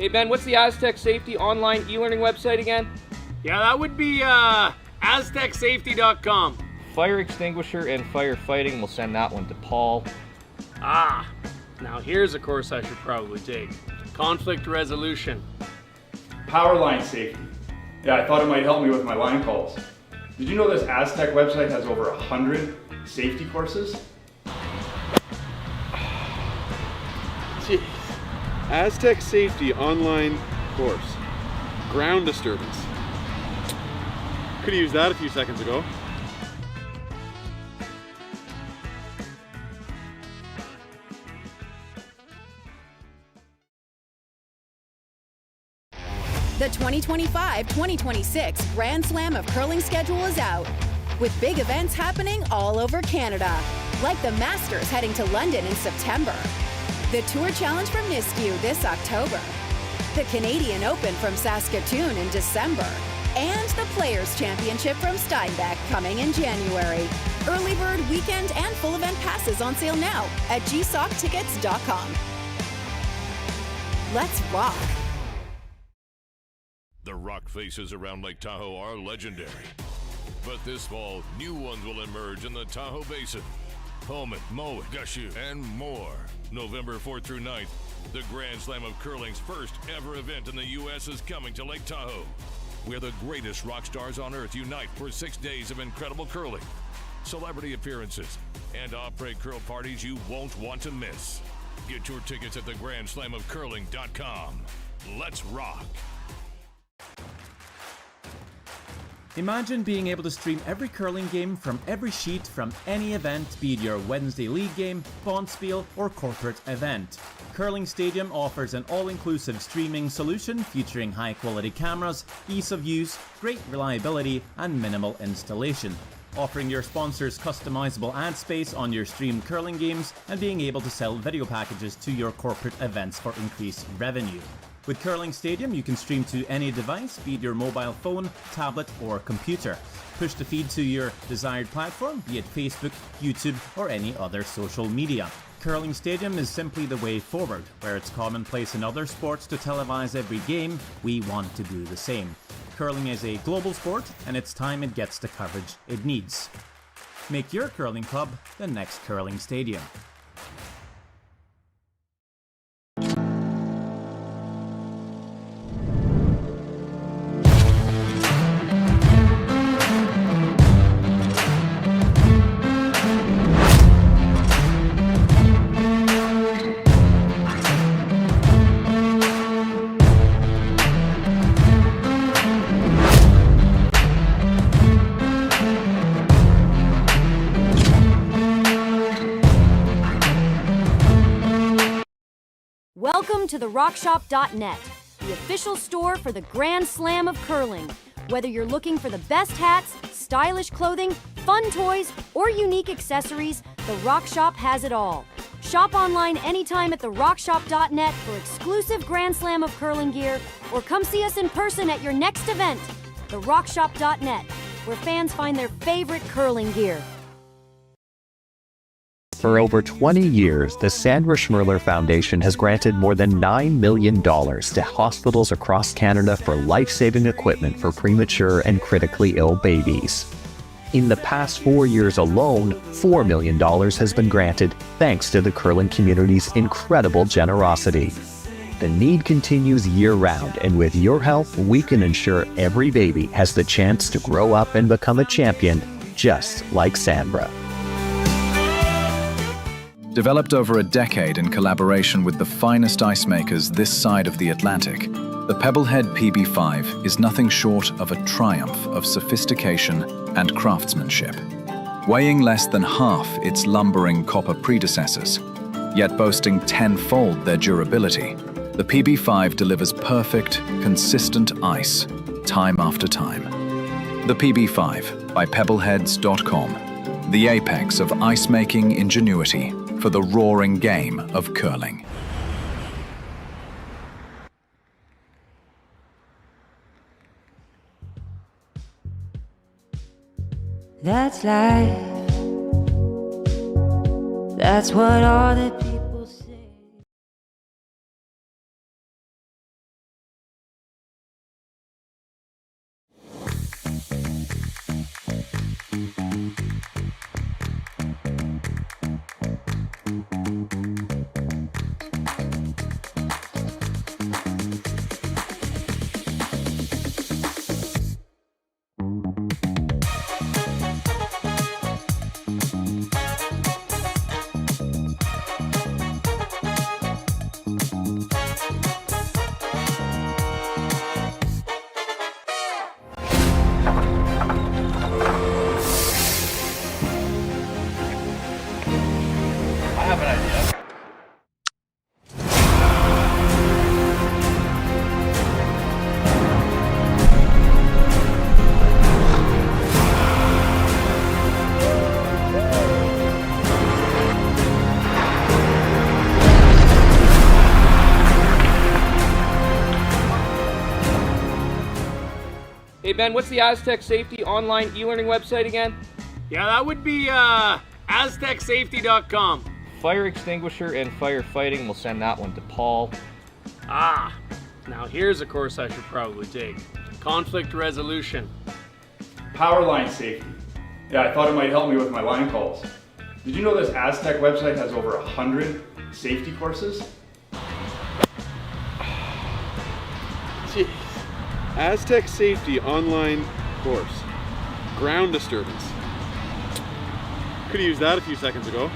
Hey Ben, what's the Aztec Safety online e-learning website again? Yeah, that would be aztecsafety.com. Fire extinguisher and firefighting, we'll send that one to Paul. Ah, now here's a course I should probably take. Conflict resolution. Power line safety. Yeah, I thought it might help me with my line calls. Did you know this Aztec website has over 100 safety courses? Jeez. Aztec Safety online course. Ground disturbance. Could have used that a few seconds ago. The 2025-2026 Grand Slam of Curling schedule is out, with big events happening all over Canada, like the Masters heading to London in September, the Tour Challenge from Nisku this October, the Canadian Open from Saskatoon in December, and the Players' Championship from Steinbeck coming in January. Early bird weekend and full event passes on sale now at gsoctickets.com. Let's rock! The rock faces around Lake Tahoe are legendary. But this fall, new ones will emerge in the Tahoe Basin. Pullman, Mowat, Gushu, and more. November 4th through 9th, the Grand Slam of Curling's first ever event in the U.S. is coming to Lake Tahoe, where the greatest rock stars on earth unite for 6 days of incredible curling, celebrity appearances, and après curl parties you won't want to miss. Get your tickets at theGrandSlamOfCurling.com. Let's rock! Imagine being able to stream every curling game from every sheet from any event, be it your Wednesday league game, bonspiel, or corporate event. Curling Stadium offers an all-inclusive streaming solution featuring high-quality cameras, ease of use, great reliability, and minimal installation. Offering your sponsors customizable ad space on your streamed curling games and being able to sell video packages to your corporate events for increased revenue. With Curling Stadium, you can stream to any device, be it your mobile phone, tablet, or computer. Push the feed to your desired platform, be it Facebook, YouTube, or any other social media. Curling Stadium is simply the way forward. Where it's commonplace in other sports to televise every game, we want to do the same. Curling is a global sport, and it's time it gets the coverage it needs. Make your curling club the next Curling Stadium. Welcome to therockshop.net, the official store for the Grand Slam of Curling. Whether you're looking for the best hats, stylish clothing, fun toys, or unique accessories, The Rock Shop has it all. Shop online anytime at therockshop.net for exclusive Grand Slam of Curling gear, or come see us in person at your next event. therockshop.net, where fans find their favorite curling gear. For over 20 years, the Sandra Schmirler Foundation has granted more than $9 million to hospitals across Canada for life-saving equipment for premature and critically ill babies. In the past 4 years alone, $4 million has been granted thanks to the curling community's incredible generosity. The need continues year-round, and with your help, we can ensure every baby has the chance to grow up and become a champion, just like Sandra. Developed over a decade in collaboration with the finest ice makers this side of the Atlantic, the Pebblehead PB5 is nothing short of a triumph of sophistication and craftsmanship. Weighing less than half its lumbering copper predecessors, yet boasting tenfold their durability, the PB5 delivers perfect, consistent ice, time after time. The PB5 by Pebbleheads.com, the apex of ice-making ingenuity for the roaring game of curling. That's life. That's what all the people Hey Ben, what's the Aztec Safety online e-learning website again? Yeah, that would be aztecsafety.com. Fire extinguisher and firefighting, we'll send that one to Paul. Ah, now here's a course I should probably take. Conflict resolution. Power line safety. Yeah, I thought it might help me with my line calls. Did you know this Aztec website has over 100 safety courses? Jeez. Aztec Safety online course. Ground disturbance. Could have used that a few seconds ago.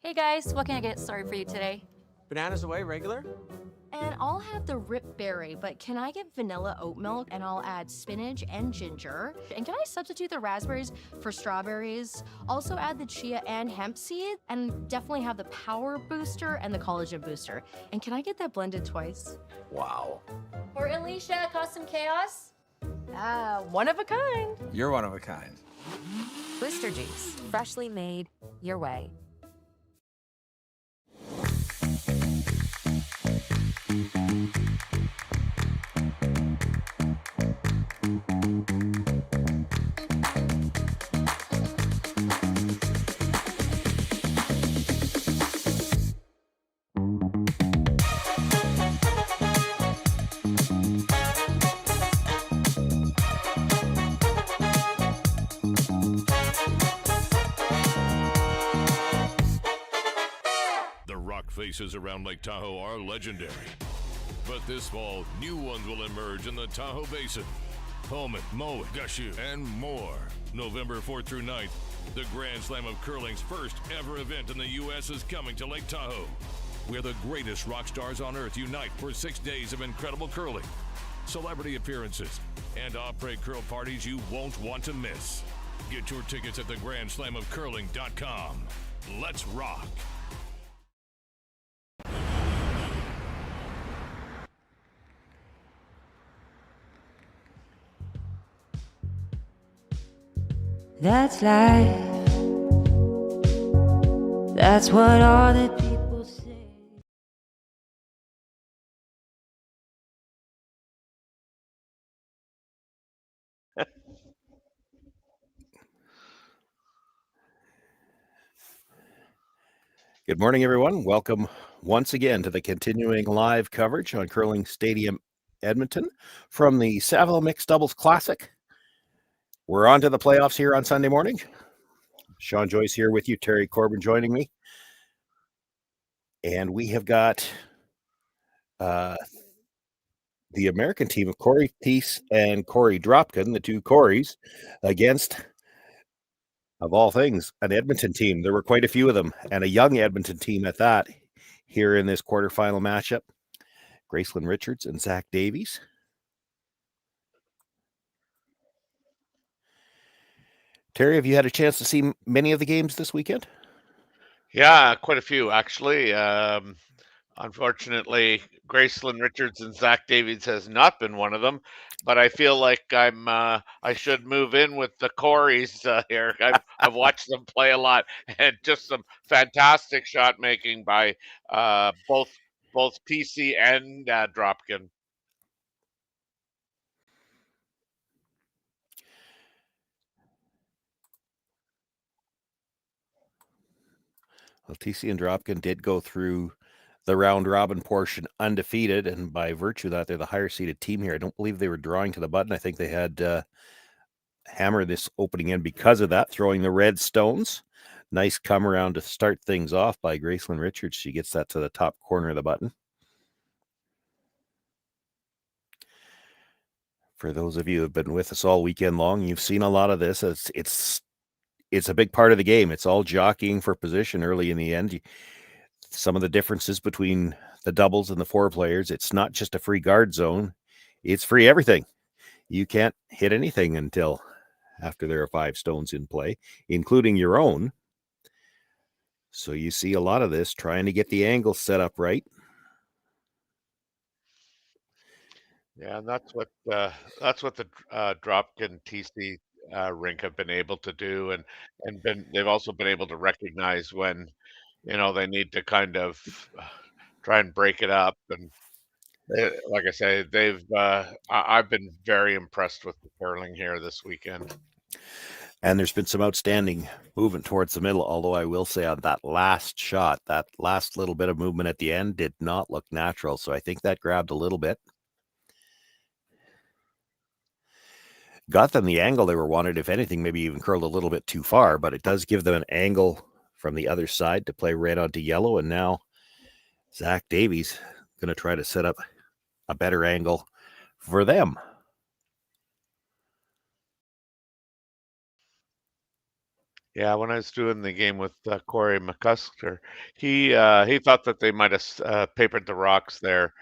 Hey guys, what can I get started for you today? Bananas away, regular? And I'll have the rip berry, but can I get vanilla oat milk and I'll add spinach and ginger? And can I substitute the raspberries for strawberries? Also add the chia and hemp seed and definitely have the power booster and the collagen booster. And can I get that blended twice? Wow. For Alicia, custom chaos? One of a kind. You're one of a kind. Booster juice, freshly made, your way. Faces around Lake Tahoe are legendary. But this fall, new ones will emerge in the Tahoe Basin. Pullman, Mowat, Gushu, and more. November 4th through 9th, the Grand Slam of Curling's first ever event in the U.S. is coming to Lake Tahoe, where the greatest rock stars on earth unite for 6 days of incredible curling. celebrity appearances, and après curl parties you won't want to miss. Get your tickets at theGrandSlamOfCurling.com. Let's rock. That's life. That's what all the people say. Good morning, everyone. Welcome once again to the continuing live coverage on Curling Stadium Edmonton from the Saville Mixed Doubles Classic. We're on to the playoffs here on Sunday morning. Sean Joyce here with you, Terry Corbin joining me. And we have got the American team of Cory, Thiesse, and Korey Dropkin, the two Coreys, against, of all things, an Edmonton team. There were quite a few of them, and a young Edmonton team at that, here in this quarterfinal matchup. Gracelyn Richards and Zach Davies. Terry, have you had a chance to see many of the games this weekend? Yeah, quite a few actually. Unfortunately, Gracelyn Richards and Zach Davies has not been one of them, but I feel like I should move in with the Coreys here. I've watched them play a lot, and just some fantastic shot making by both Thiesse and Dropkin. Well, Thiesse and Dropkin did go through the round robin portion undefeated, and by virtue of that, they're the higher seeded team here. I don't believe they were drawing to the button. I think they had hammered this opening in because of that, throwing the red stones. Nice come around to start things off by Gracelyn Richards. She gets that to the top corner of the button. For those of you who have been with us all weekend long, you've seen a lot of this. It's a big part of the game. It's all jockeying for position early in the end. Some of the differences between the doubles and the four players, it's not just a free guard zone. It's free everything. You can't hit anything until after there are 5 stones in play, including your own. So you see a lot of this trying to get the angle set up right. Yeah, and that's what the Dropkin Thiesse rink have been able to do, and they've also been able to recognize when they need to kind of try and break it up. And like I say, I've been very impressed with the curling here this weekend. And there's been some outstanding movement towards the middle, although I will say on that last shot, that last little bit of movement at the end did not look natural. So I think that grabbed a little bit. Got them the angle they were wanted. If anything, maybe even curled a little bit too far, but it does give them an angle from the other side to play red onto yellow. And now Zach Davies going to try to set up a better angle for them. Yeah, when I was doing the game with Corey McCusker, he thought that they might have papered the rocks there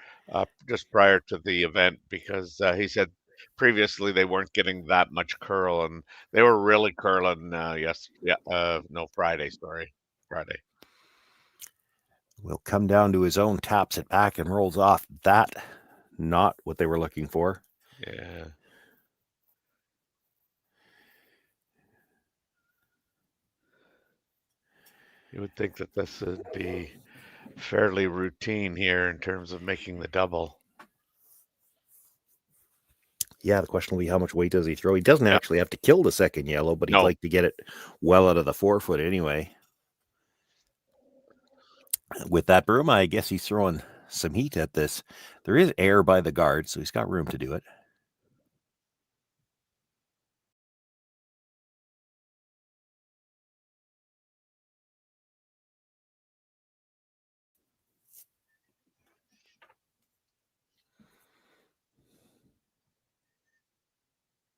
just prior to the event, because he said previously they weren't getting that much curl, and they were really curling Friday. Will come down to his own, taps it back and rolls off. That not what they were looking for. Yeah. You would think that this would be fairly routine here in terms of making the double. Yeah, the question will be how much weight does he throw? He doesn't actually have to kill the second yellow, but he'd like to get it well out of the 4-foot anyway. With that broom, I guess he's throwing some heat at this. There is air by the guard, so he's got room to do it.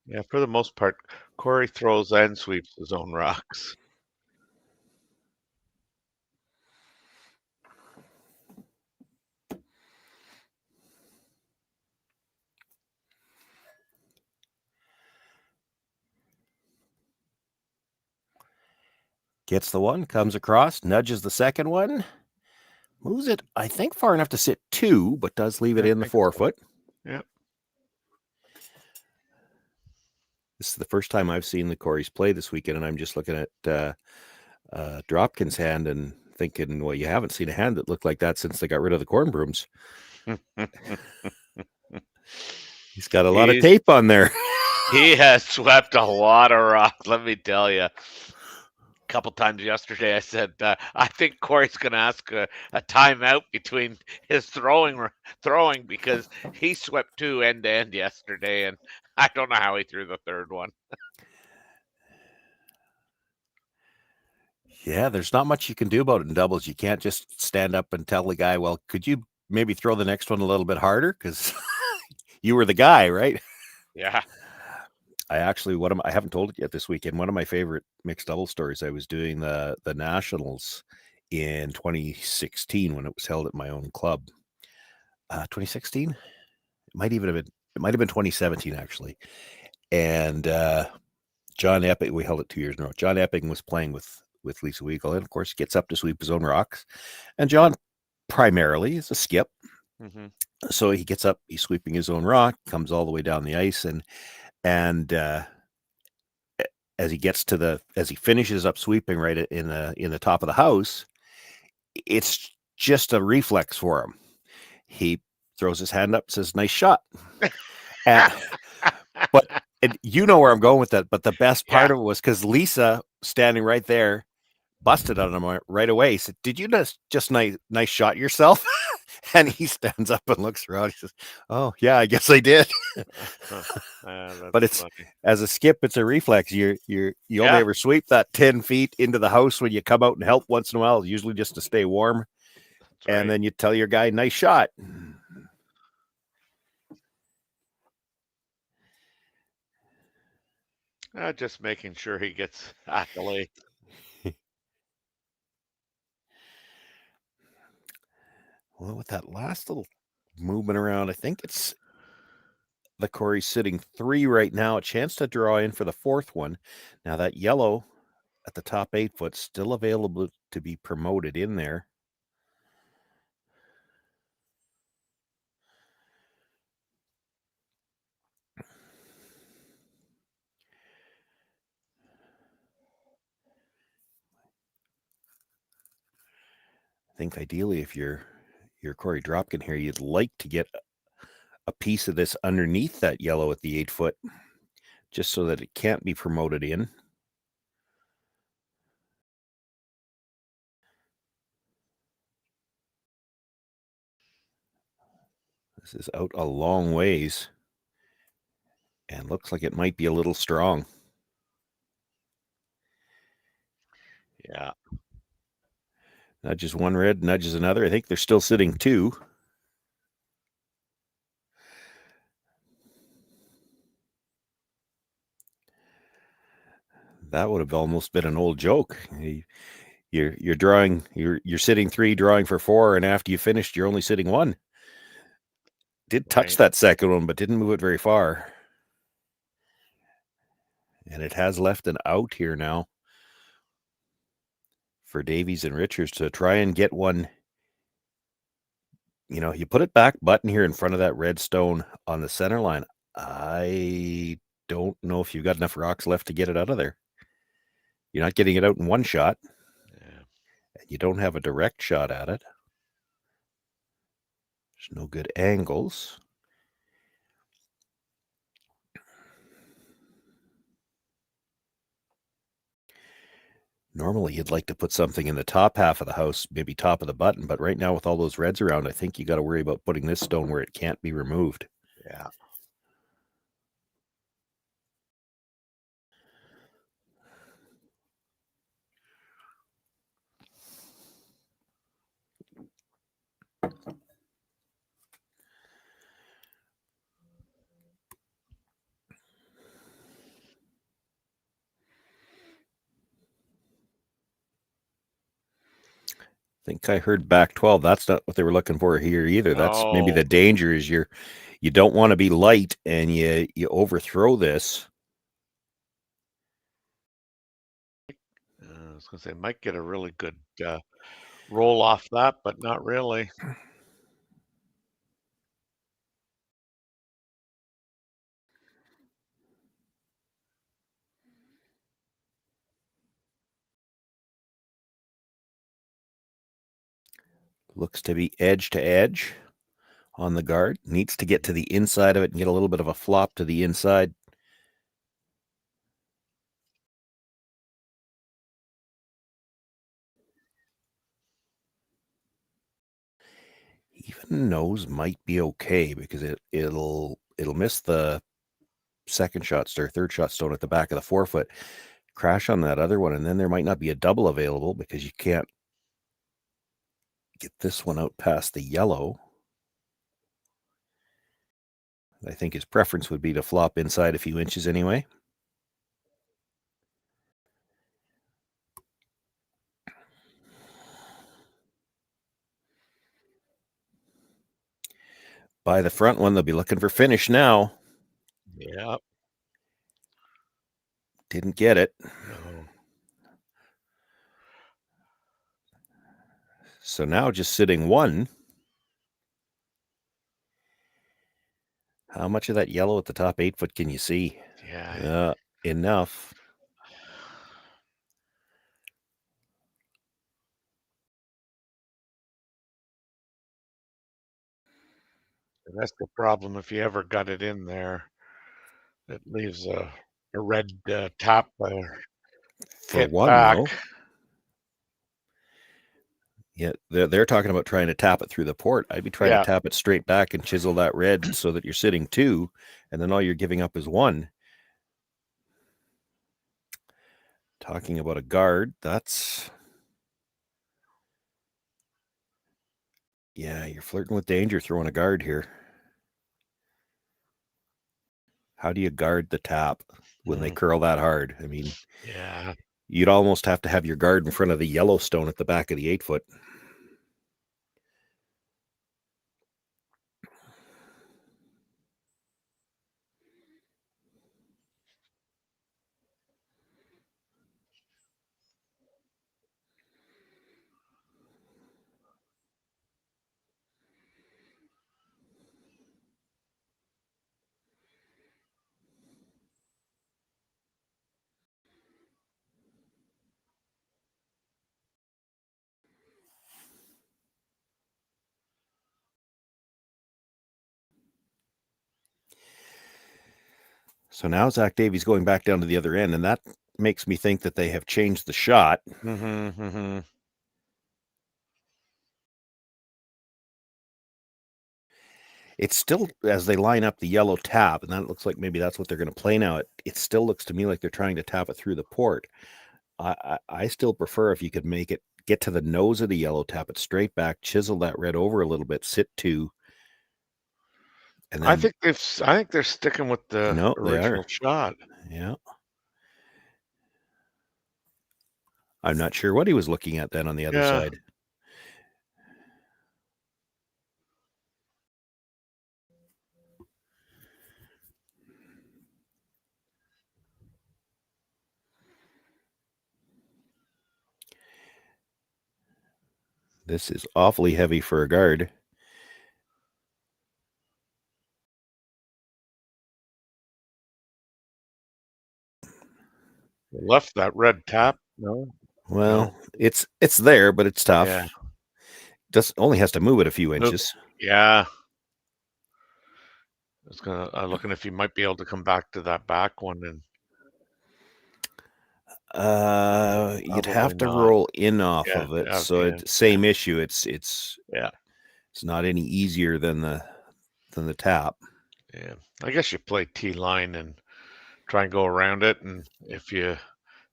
Yeah, for the most part, Corey throws and sweeps his own rocks. Gets the one, comes across, nudges the second one, moves it, I think, far enough to sit 2, but does leave it in the 4-foot. Yep. This is the first time I've seen the Koreys play this weekend, and I'm just looking at Dropkin's hand and thinking, well, you haven't seen a hand that looked like that since they got rid of the corn brooms. He's got a lot of tape on there. He has swept a lot of rock, let me tell you. A couple times yesterday, I said, I think Corey's going to ask a timeout between his throwing because he swept 2 end-to-end yesterday, and I don't know how he threw the third one. Yeah, there's not much you can do about it in doubles. You can't just stand up and tell the guy, well, could you maybe throw the next one a little bit harder? Because you were the guy, right? Yeah. I actually, I haven't told it yet this weekend. One of my favorite mixed double stories, I was doing the Nationals in 2016 when it was held at my own club. 2016? It might have been 2017, actually. And John Epping, we held it 2 years in a row. John Epping was playing with Lisa Weagle, and of course gets up to sweep his own rocks. And John primarily is a skip. Mm-hmm. So he gets up, he's sweeping his own rock, comes all the way down the ice, and as he finishes up sweeping right in the top of the house, it's just a reflex for him. He throws his hand up, says, "Nice shot." But you know where I'm going with that. But the best part of it was because Lisa, standing right there, busted on him right away. He said, "Did you just nice shot yourself?" And he stands up and looks around. He says, "Oh yeah, I guess I did." But it's funny. As a skip, it's a reflex. You only ever sweep that 10 feet into the house when you come out and help once in a while, usually just to stay warm. And then you tell your guy, "Nice shot." Just making sure he gets accolades. Well, with that last little movement around, I think it's the Korey sitting 3 right now. A chance to draw in for the 4th one. Now that yellow at the top 8-foot still available to be promoted in there. I think ideally, if you're Korey Dropkin here, you'd like to get a piece of this underneath that yellow at the 8-foot, just so that it can't be promoted in. This is out a long ways and looks like it might be a little strong. Yeah. Nudges one red, nudges another. I think they're still sitting 2. That would have almost been an old joke. You're drawing, you're sitting 3, drawing for 4, and after you finished, you're only sitting 1. Did touch that second one, but didn't move it very far. And it has left an out here now for Davies and Richards to try and get one. You know, you put it back button here in front of that red stone on the center line. I don't know if you've got enough rocks left to get it out of there. You're not getting it out in one shot. Yeah. And you don't have a direct shot at it. There's no good angles. Normally, you'd like to put something in the top half of the house, maybe top of the button, but right now with all those reds around, I think you got to worry about putting this stone where it can't be removed. Yeah. I think I heard back 12. That's not what they were looking for here either. That's maybe the danger is you don't want to be light and you overthrow this. gonna say might get a really good roll off that, but not really. Looks to be edge to edge on the guard. Needs to get to the inside of it and get a little bit of a flop to the inside. Even nose might be okay because it'll miss the second shot stone, third shot stone at the back of the forefoot, crash on that other one, and then there might not be a double available because you can't get this one out past the yellow. I think his preference would be to flop inside a few inches anyway. By the front one, they'll be looking for finish now. Yeah. Didn't get it. No. So now just sitting one. How much of that yellow at the top 8 foot can you see? Yeah. Enough. And that's the problem if you ever got it in there. It leaves a red top For hit one, back. though. Yeah, they're talking about trying to tap it through the port. I'd be trying to tap it straight back and chisel that red so that you're sitting 2, and then all you're giving up is 1. Talking about a guard, that's... Yeah, you're flirting with danger throwing a guard here. How do you guard the tap when they curl that hard? I mean, yeah, you'd almost have to have your guard in front of the yellow stone at the back of the 8 foot. So now Zach Davies going back down to the other end, and that makes me think that they have changed the shot. It's still, as they line up the yellow tap, and that looks like maybe that's what they're going to play now. It still looks to me like they're trying to tap it through the port. I still prefer if you could make it get to the nose of the yellow, tap it straight back, chisel that red over a little bit, sit 2. And then, I think they're sticking with the original shot. Yeah. I'm not sure what he was looking at then on the other side. This is awfully heavy for a guard. Left that red tap, no? Well, it's there, but it's tough. Yeah. Just only has to move it a few inches. Yeah. It's gonna looking if you might be able to come back to that back one and you'd have to roll in off of it. So it's same issue. It's not any easier than the tap. Yeah. I guess you play T line and try and go around it, and if you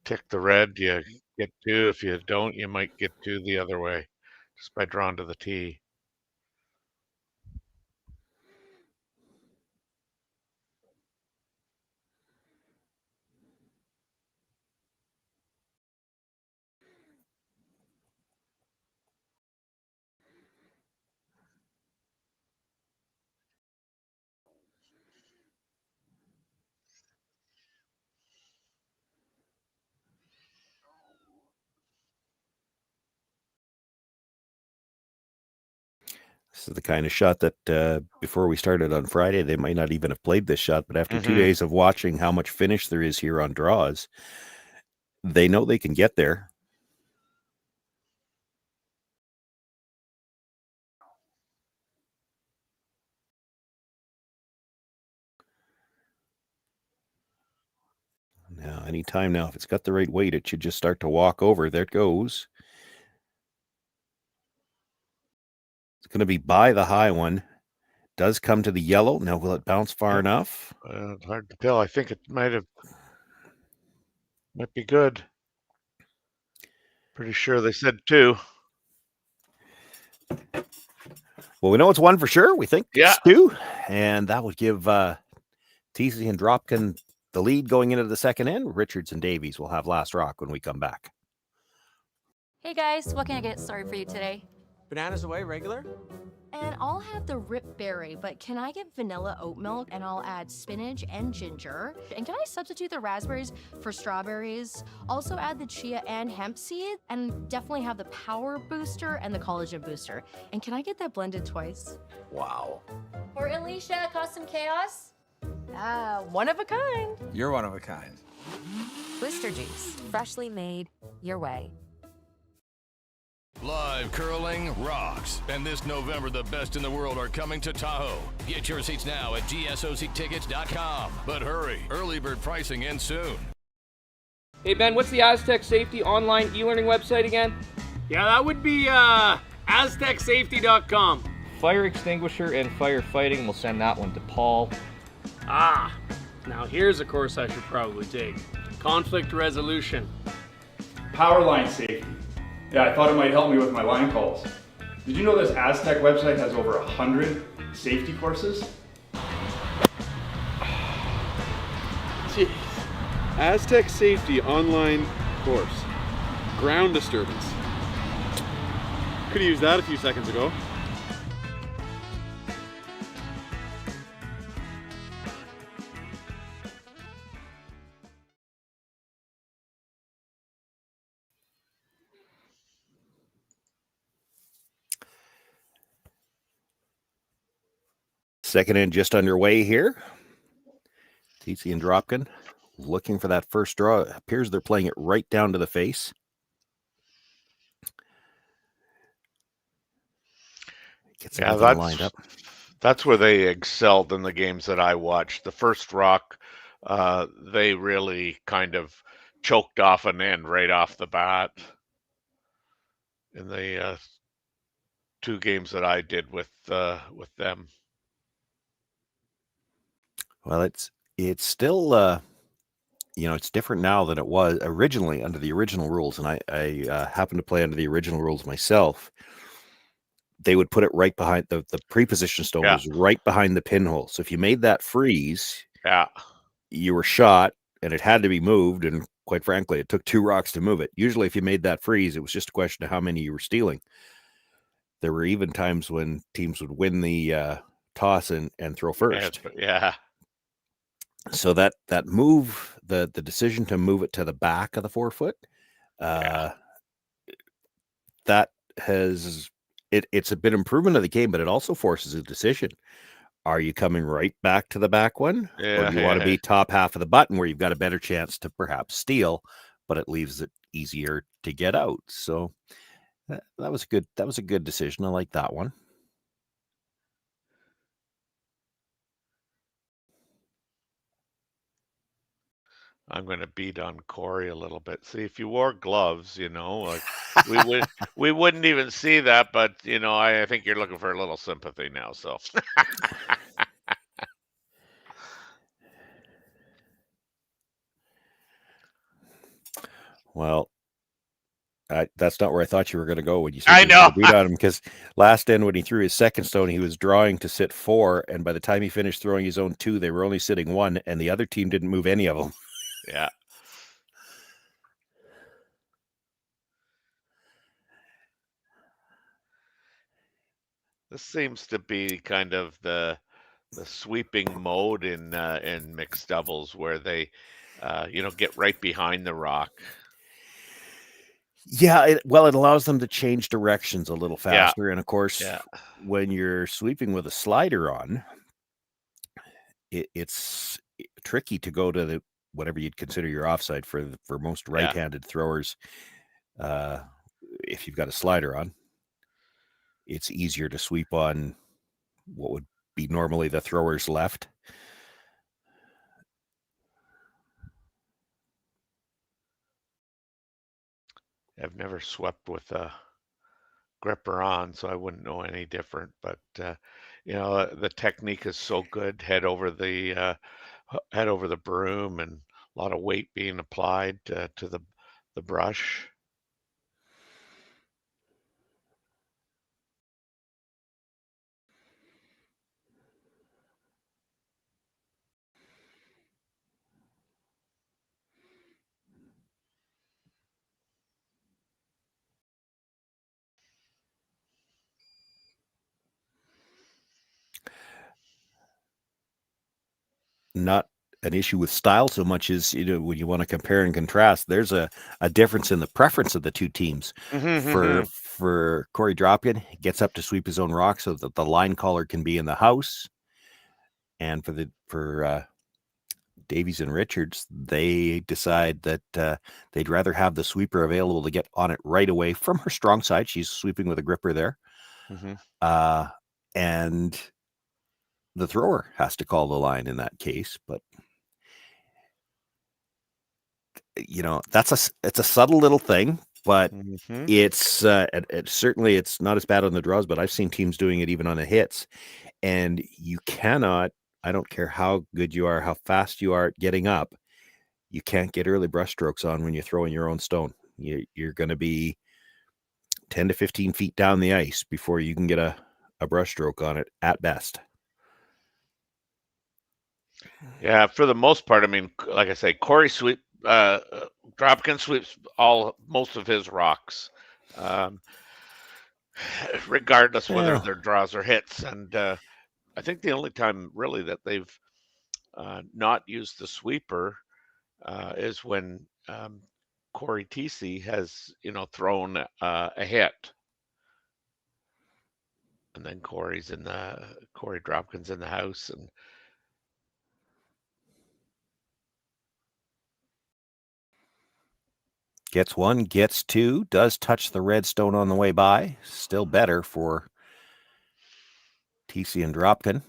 tick the red, you get 2. If you don't, you might get 2 the other way just by drawing to the tee. This is the kind of shot that before we started on Friday, they might not even have played this shot, but after 2 days of watching how much finish there is here on draws, they know they can get there. Now, anytime now, if it's got the right weight, it should just start to walk over. There it goes. It's going to be by the high one. Does come to the yellow. Now, will it bounce far enough? Hard to tell. I think it might be good. Pretty sure they said 2. Well, we know it's 1 for sure. We think it's 2. And that would give Thiesse and Dropkin the lead going into the second end. Richards and Davies will have last rock when we come back. Hey guys, what can I get started for you today? Bananas away, regular? And I'll have the rip berry, but can I get vanilla oat milk and I'll add spinach and ginger? And can I substitute the raspberries for strawberries? Also add the chia and hemp seed, and definitely have the power booster and the collagen booster. And can I get that blended twice? Wow. For Alicia, custom chaos? One of a kind. You're one of a kind. Blister juice, freshly made your way. Live curling rocks. And this November, the best in the world are coming to Tahoe. Get your seats now at gsoctickets.com. But hurry, early bird pricing ends soon. Hey Ben, what's the Aztec Safety online e-learning website again? Yeah, that would be aztecsafety.com. Fire extinguisher and firefighting, we'll send that one to Paul. Now here's a course I should probably take. Conflict resolution. Power line safety. Yeah, I thought it might help me with my line calls. Did you know this Aztec website has over 100 safety courses? Jeez. Aztec Safety online course. Ground disturbance. Could have used that a few seconds ago. Second end just underway here. Thiesse and Dropkin looking for that first draw. It appears they're playing it right down to the face. Gets everything lined up. That's where they excelled in the games that I watched. The first rock, they really kind of choked off an end right off the bat. In the 2 games that I did with them. Well, it's still it's different now than it was originally under the original rules, and I happen to play under the original rules myself. They would put it right behind the pre-position stone was right behind the pinhole. So if you made that freeze, you were shot, and it had to be moved. And quite frankly, it took 2 rocks to move it. Usually, if you made that freeze, it was just a question of how many you were stealing. There were even times when teams would win the toss and throw first. Yeah. So that move, the decision to move it to the back of the 4-foot, that has it's a bit improvement of the game, but it also forces a decision. Are you coming right back to the back one, or do you want to be top half of the button where you've got a better chance to perhaps steal, but it leaves it easier to get out? So that was good. That was a good decision. I like that one. I'm going to beat on Cory a little bit. See, if you wore gloves, like we wouldn't even see that. But I think you're looking for a little sympathy now. So, well, that's not where I thought you were going to go when you said I know. Beat on him, because last end when he threw his second stone, he was drawing to sit 4, and by the time he finished throwing his own 2, they were only sitting 1, and the other team didn't move any of them. Yeah. This seems to be kind of the sweeping mode in mixed doubles, where they get right behind the rock. Yeah, it allows them to change directions a little Yeah. faster. And of course, Yeah. when you're sweeping with a slider on, it's tricky to go to the whatever you'd consider your offside for most right-handed throwers. If you've got a slider on, it's easier to sweep on what would be normally the thrower's left. I've never swept with a gripper on, so I wouldn't know any different. But the technique is so good. Head over the broom, and a lot of weight being applied to the brush. Not an issue with style so much as, when you want to compare and contrast, there's a difference in the preference of the two teams. For Cory Dropkin, he gets up to sweep his own rock so that the line caller can be in the house. And for Davies and Richards, they decide that they'd rather have the sweeper available to get on it right away from her strong side. She's sweeping with a gripper there. And the thrower has to call the line in that case, but it's a subtle little thing, but it's certainly it's not as bad on the draws, but I've seen teams doing it even on the hits, and you cannot, I don't care how good you are, how fast you are at getting up, you can't get early brush strokes on when you're throwing your own stone. You're going to be 10 to 15 feet down the ice before you can get a brush stroke on it at best. Yeah, for the most part, I mean, like I say, Korey Dropkin sweeps most of his rocks, regardless whether they're draws or hits. And I think the only time really that they've not used the sweeper is when Corey Thiesse has thrown a hit, and then Cory Dropkin's in the house, and gets one, gets two, does touch the red stone on the way by. Still better for Thiesse and Dropkin.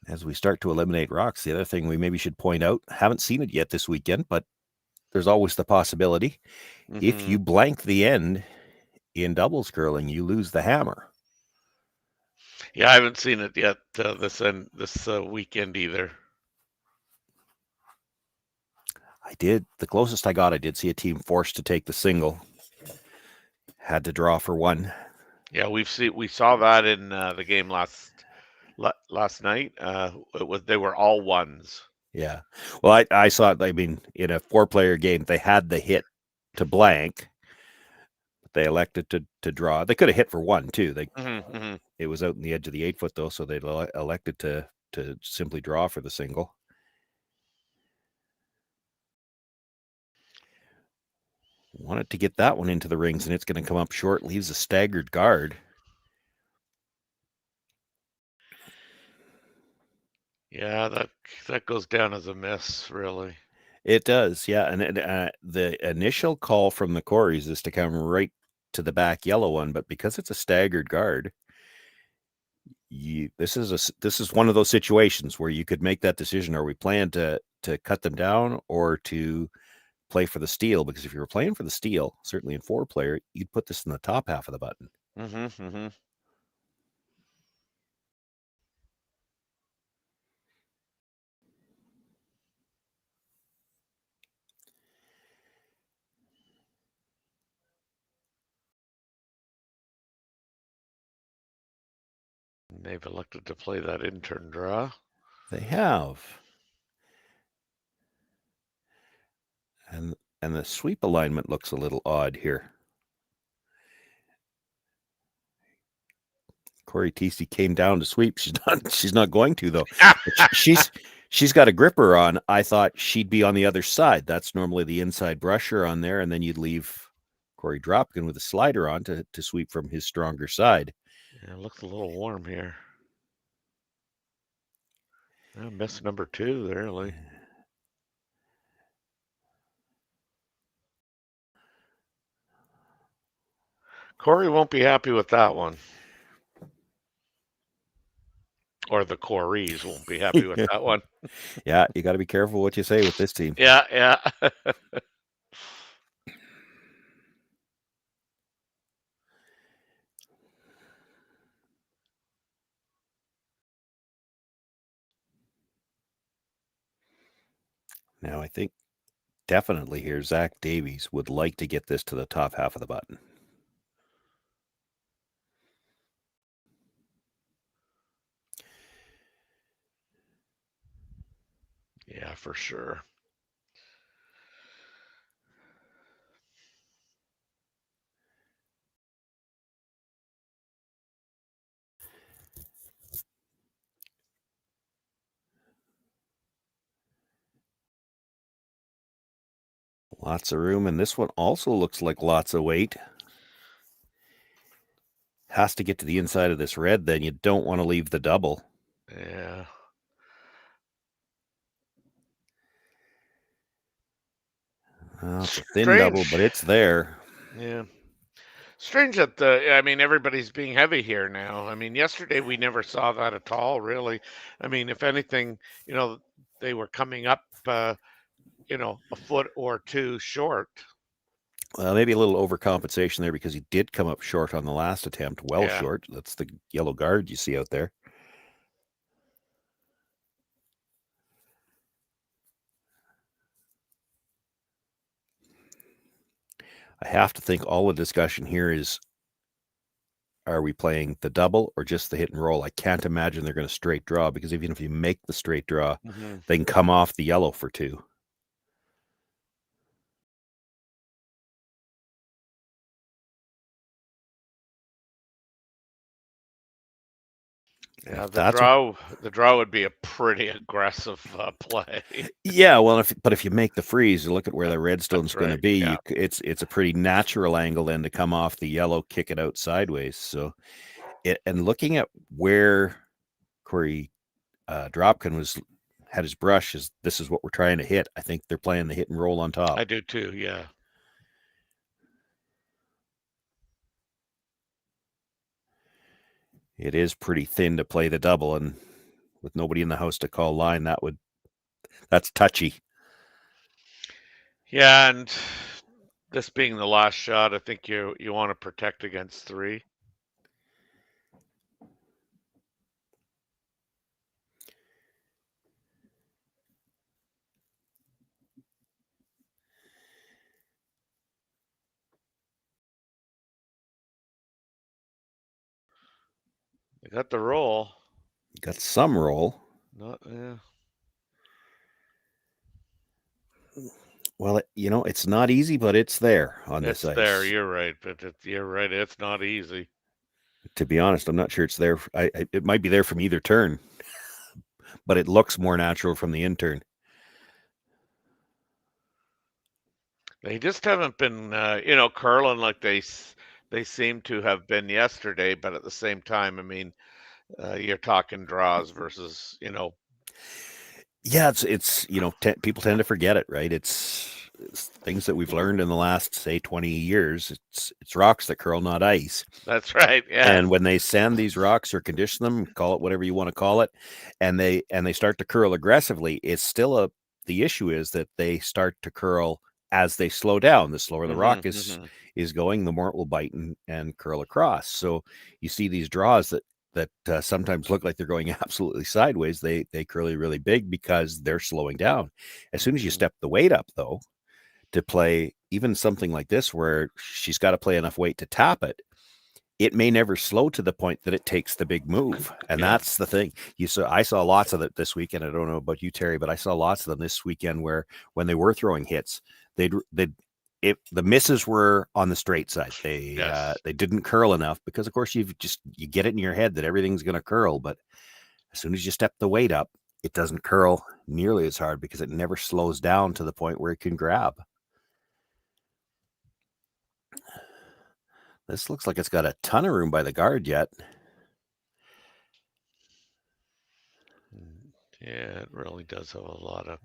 As we start to eliminate rocks, the other thing we maybe should point out, haven't seen it yet this weekend, but there's always the possibility. If you blank the end in doubles curling, you lose the hammer. Yeah, I haven't seen it yet this weekend either. I did. The closest I got, I did see a team forced to take the single. Had to draw for one. Yeah, we saw that in the game last night. They were all ones. Yeah. Well, I saw it. I mean, in a 4-player game, they had the hit to blank. But they elected to draw. They could have hit for one too. It was out in the edge of the 8-foot though, so they elected to simply draw for the single. Wanted to get that one into the rings, and it's going to come up short. Leaves a staggered guard. Yeah, that goes down as a miss, really. It does, yeah. And the initial call from the Coreys is to come right to the back yellow one, but because it's a staggered guard, this is one of those situations where you could make that decision. Are we planning to cut them down or to play for the steal? Because if you were playing for the steal, certainly in 4-player, you'd put this in the top half of the button. They've elected to play that in-turn draw. They have. And the sweep alignment looks a little odd here. Cory Thiesse came down to sweep. She's not going to though. she's she's got a gripper on. I thought she'd be on the other side. That's normally the inside brusher on there, and then you'd leave Cory Dropkin with a slider on to sweep from his stronger side. Yeah, it looks a little warm here. I missed number 2 there, like. Cory won't be happy with that one. Or the Coreys won't be happy with that one. Yeah, you got to be careful what you say with this team. Yeah. Now, I think definitely here, Zach Davies would like to get this to the top half of the button. Yeah, for sure. Lots of room, and this one also looks like lots of weight. Has to get to the inside of this red, then you don't want to leave the double. Yeah. It's a thin double, but it's there. Yeah. Strange that everybody's being heavy here now. I mean, yesterday we never saw that at all, really. I mean, if anything, they were coming up, a foot or two short. Well, maybe a little overcompensation there because he did come up short on the last attempt, short. That's the yellow guard you see out there. I have to think all the discussion here is, are we playing the double or just the hit and roll? I can't imagine they're going to straight draw, because even if you make the straight draw, they can come off the yellow for 2. Yeah, the draw would be a pretty aggressive play. Yeah, well, if you make the freeze, look at where the redstone's going to be. Yeah. It's a pretty natural angle then to come off the yellow, kick it out sideways. So, and looking at where Cory Dropkin had his brush, this is what we're trying to hit. I think they're playing the hit and roll on top. I do too. Yeah. It is pretty thin to play the double, and with nobody in the house to call line, that's touchy. Yeah, and this being the last shot, I think you want to protect against 3. They got the roll. Got some roll. Yeah. Well, it's not easy, but it's there on this ice. It's there. You're right, but you're right. It's not easy. To be honest, I'm not sure it's there. It might be there from either turn, but it looks more natural from the in turn. They just haven't been, curling like they seem to have been yesterday. But at the same time, I mean, you're talking draws versus, Yeah, it's people tend to forget it, right? It's things that we've learned in the last, say, 20 years. It's rocks that curl, not ice. That's right. Yeah. And when they sand these rocks or condition them, call it whatever you want to call it, and they start to curl aggressively, it's still the issue is that they start to curl as they slow down. The slower the rock is going, the more it will bite and curl across. So you see these draws that sometimes look like they're going absolutely sideways. They curl really big because they're slowing down. As soon as you step the weight up, though, to play even something like this where she's got to play enough weight to tap it, it may never slow to the point that it takes the big move. And that's the thing. I saw lots of it this weekend. I don't know about you, Terry, but I saw lots of them this weekend where when they were throwing hits, if the misses were on the straight side, they didn't curl enough because, of course, you get it in your head that everything's going to curl. But as soon as you step the weight up, it doesn't curl nearly as hard because it never slows down to the point where it can grab. This looks like it's got a ton of room by the guard yet. Yeah, it really does have a lot of.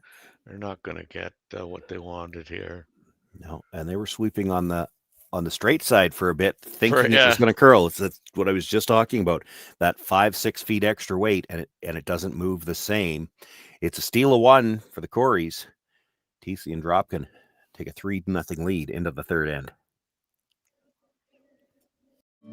They're not going to get what they wanted here. No, and they were sweeping on the straight side for a bit, thinking it yeah. was going to curl. That's what I was just talking about. That 5-6 feet extra weight, and it doesn't move the same. It's a steal of one for the Coreys. Thiesse and Dropkin take a 3-0 lead into the third end.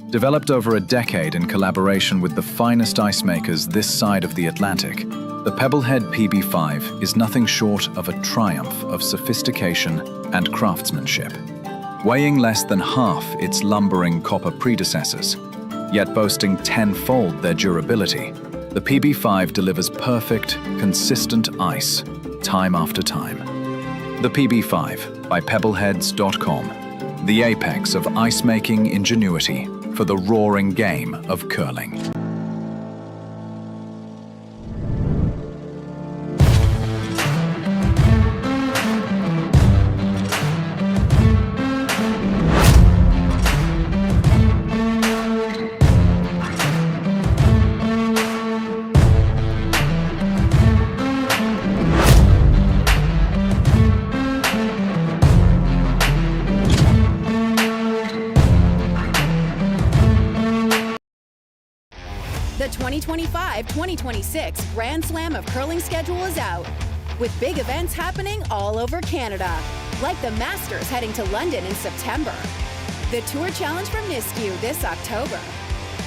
Developed over a decade in collaboration with the finest ice makers this side of the Atlantic, the Pebblehead PB5 is nothing short of a triumph of sophistication and craftsmanship. Weighing less than half its lumbering copper predecessors, yet boasting tenfold their durability, the PB5 delivers perfect, consistent ice, time after time. The PB5 by Pebbleheads.com, the apex of ice-making ingenuity for the roaring game of curling. The 2025-2026 Grand Slam of Curling schedule is out, with big events happening all over Canada, like the Masters heading to London in September, the Tour Challenge from Nisku this October,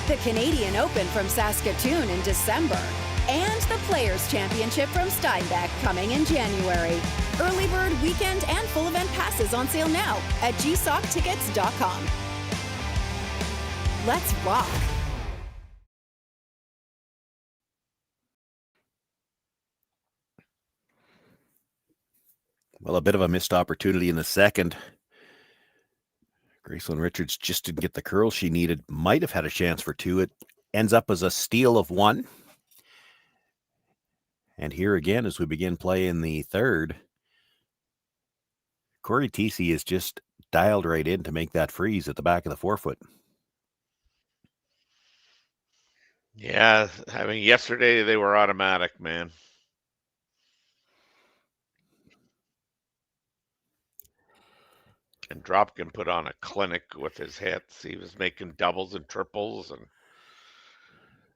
the Canadian Open from Saskatoon in December, and the Players' Championship from Steinbeck coming in January. Early bird weekend and full event passes on sale now at gsoctickets.com. Let's rock! Well, a bit of a missed opportunity in the second. Gracelyn Richards just didn't get the curl she needed. Might have had a chance for two. It ends up as a steal of one. And here again, as we begin play in the third, Cory Thiesse is just dialed right in to make that freeze at the back of the forefoot. Yeah, I mean, yesterday they were automatic, man. And Dropkin put on a clinic with his hits. He was making doubles and triples and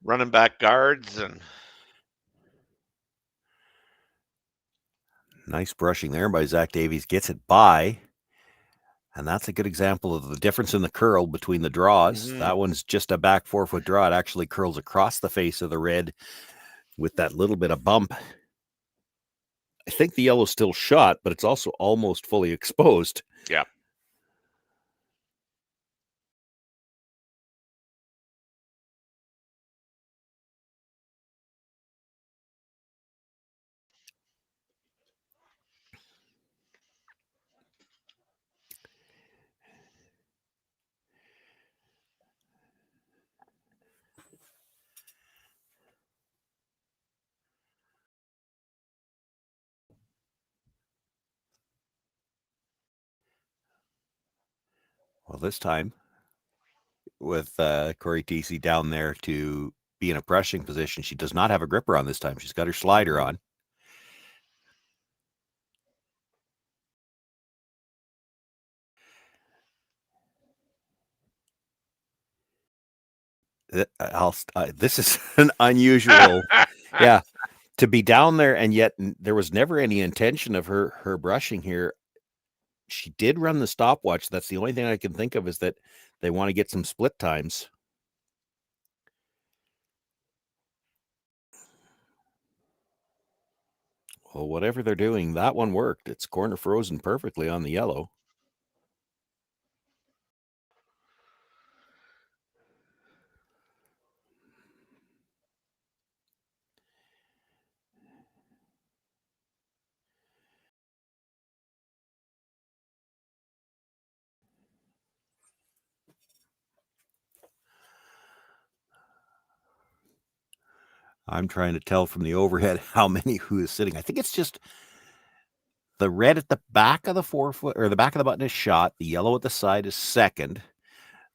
running back guards. And nice brushing there by Zach Davies. Gets it by. And that's a good example of the difference in the curl between the draws. Mhm. That one's just a back forefoot draw. It actually curls across the face of the red with that little bit of bump. I think the yellow's still shot, but it's also almost fully exposed. yeah. Well, this time with Cory Thiesse down there to be in a brushing position, she does not have a gripper on this time. She's got her slider on. This is an unusual, yeah, to be down there, and yet there was never any intention of her brushing here. She did run the stopwatch. That's the only thing I can think of, is that they want to get some split times. Well, whatever they're doing, that one worked. It's corner frozen perfectly on the yellow. I'm trying to tell from the overhead how many who is sitting. I think it's just the red at the back of the forefoot, or the back of the button is shot. The yellow at the side is second.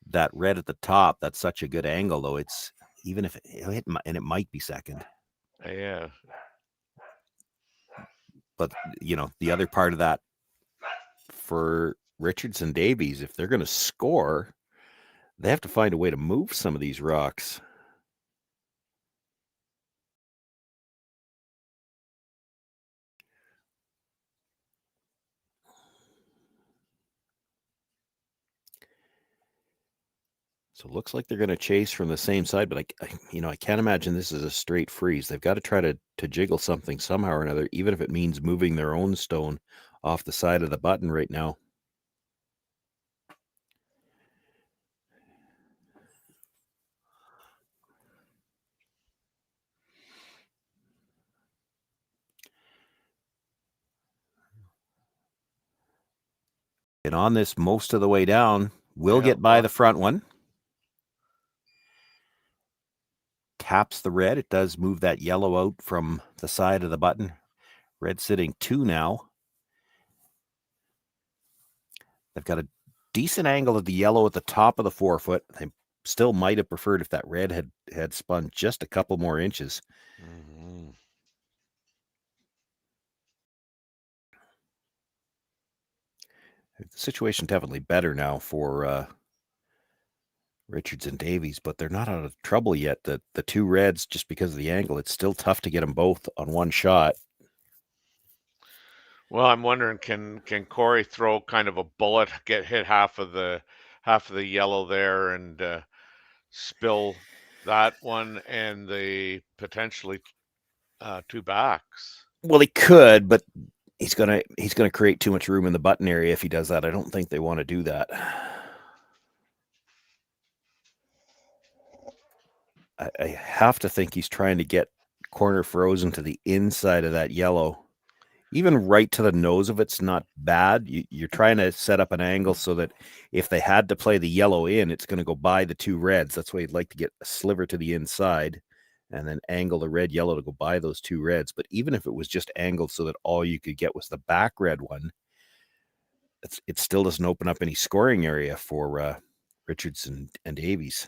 That red at the top, that's such a good angle, though. It's even if it might be second. Yeah. But, the other part of that for Richardson Davies, if they're going to score, they have to find a way to move some of these rocks. So it looks like they're going to chase from the same side, but I can't imagine this is a straight freeze. They've got to try to jiggle something somehow or another, even if it means moving their own stone off the side of the button right now. And on this most of the way down, will get by the front one. Taps the red. It does move that yellow out from the side of the button. Red sitting 2 now. They've got a decent angle of the yellow at the top of the forefoot. They still might have preferred if that red had spun just a couple more inches. Mm-hmm. The situation definitely better now for Richards and Davies, but they're not out of trouble yet. The 2 reds, just because of the angle, it's still tough to get them both on one shot. Well, I'm wondering, can Korey throw kind of a bullet, hit half of the yellow there, and spill that one and the potentially 2 backs? Well, he could, but he's gonna create too much room in the button area if he does that. I don't think they want to do that. I have to think he's trying to get corner frozen to the inside of that yellow. Even right to the nose of it's not bad. You're trying to set up an angle so that if they had to play the yellow in, it's going to go by the 2 reds. That's why you'd like to get a sliver to the inside and then angle the red yellow to go by those 2 reds. But even if it was just angled so that all you could get was the back red one, it still doesn't open up any scoring area for Richards and Davies.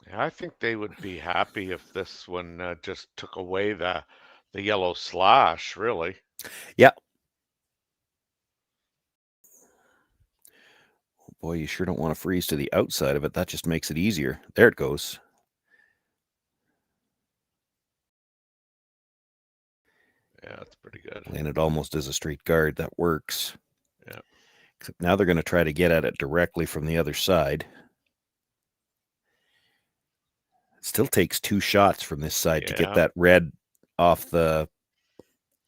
Yeah, I think they would be happy if this one just took away the yellow slash, really. Yeah. Oh boy, you sure don't want to freeze to the outside of it. That just makes it easier. There it goes. Yeah, that's pretty good. And it almost is a straight guard. That works. Yeah. Except now they're going to try to get at it directly from the other side. It still takes 2 shots from this side to get that red off the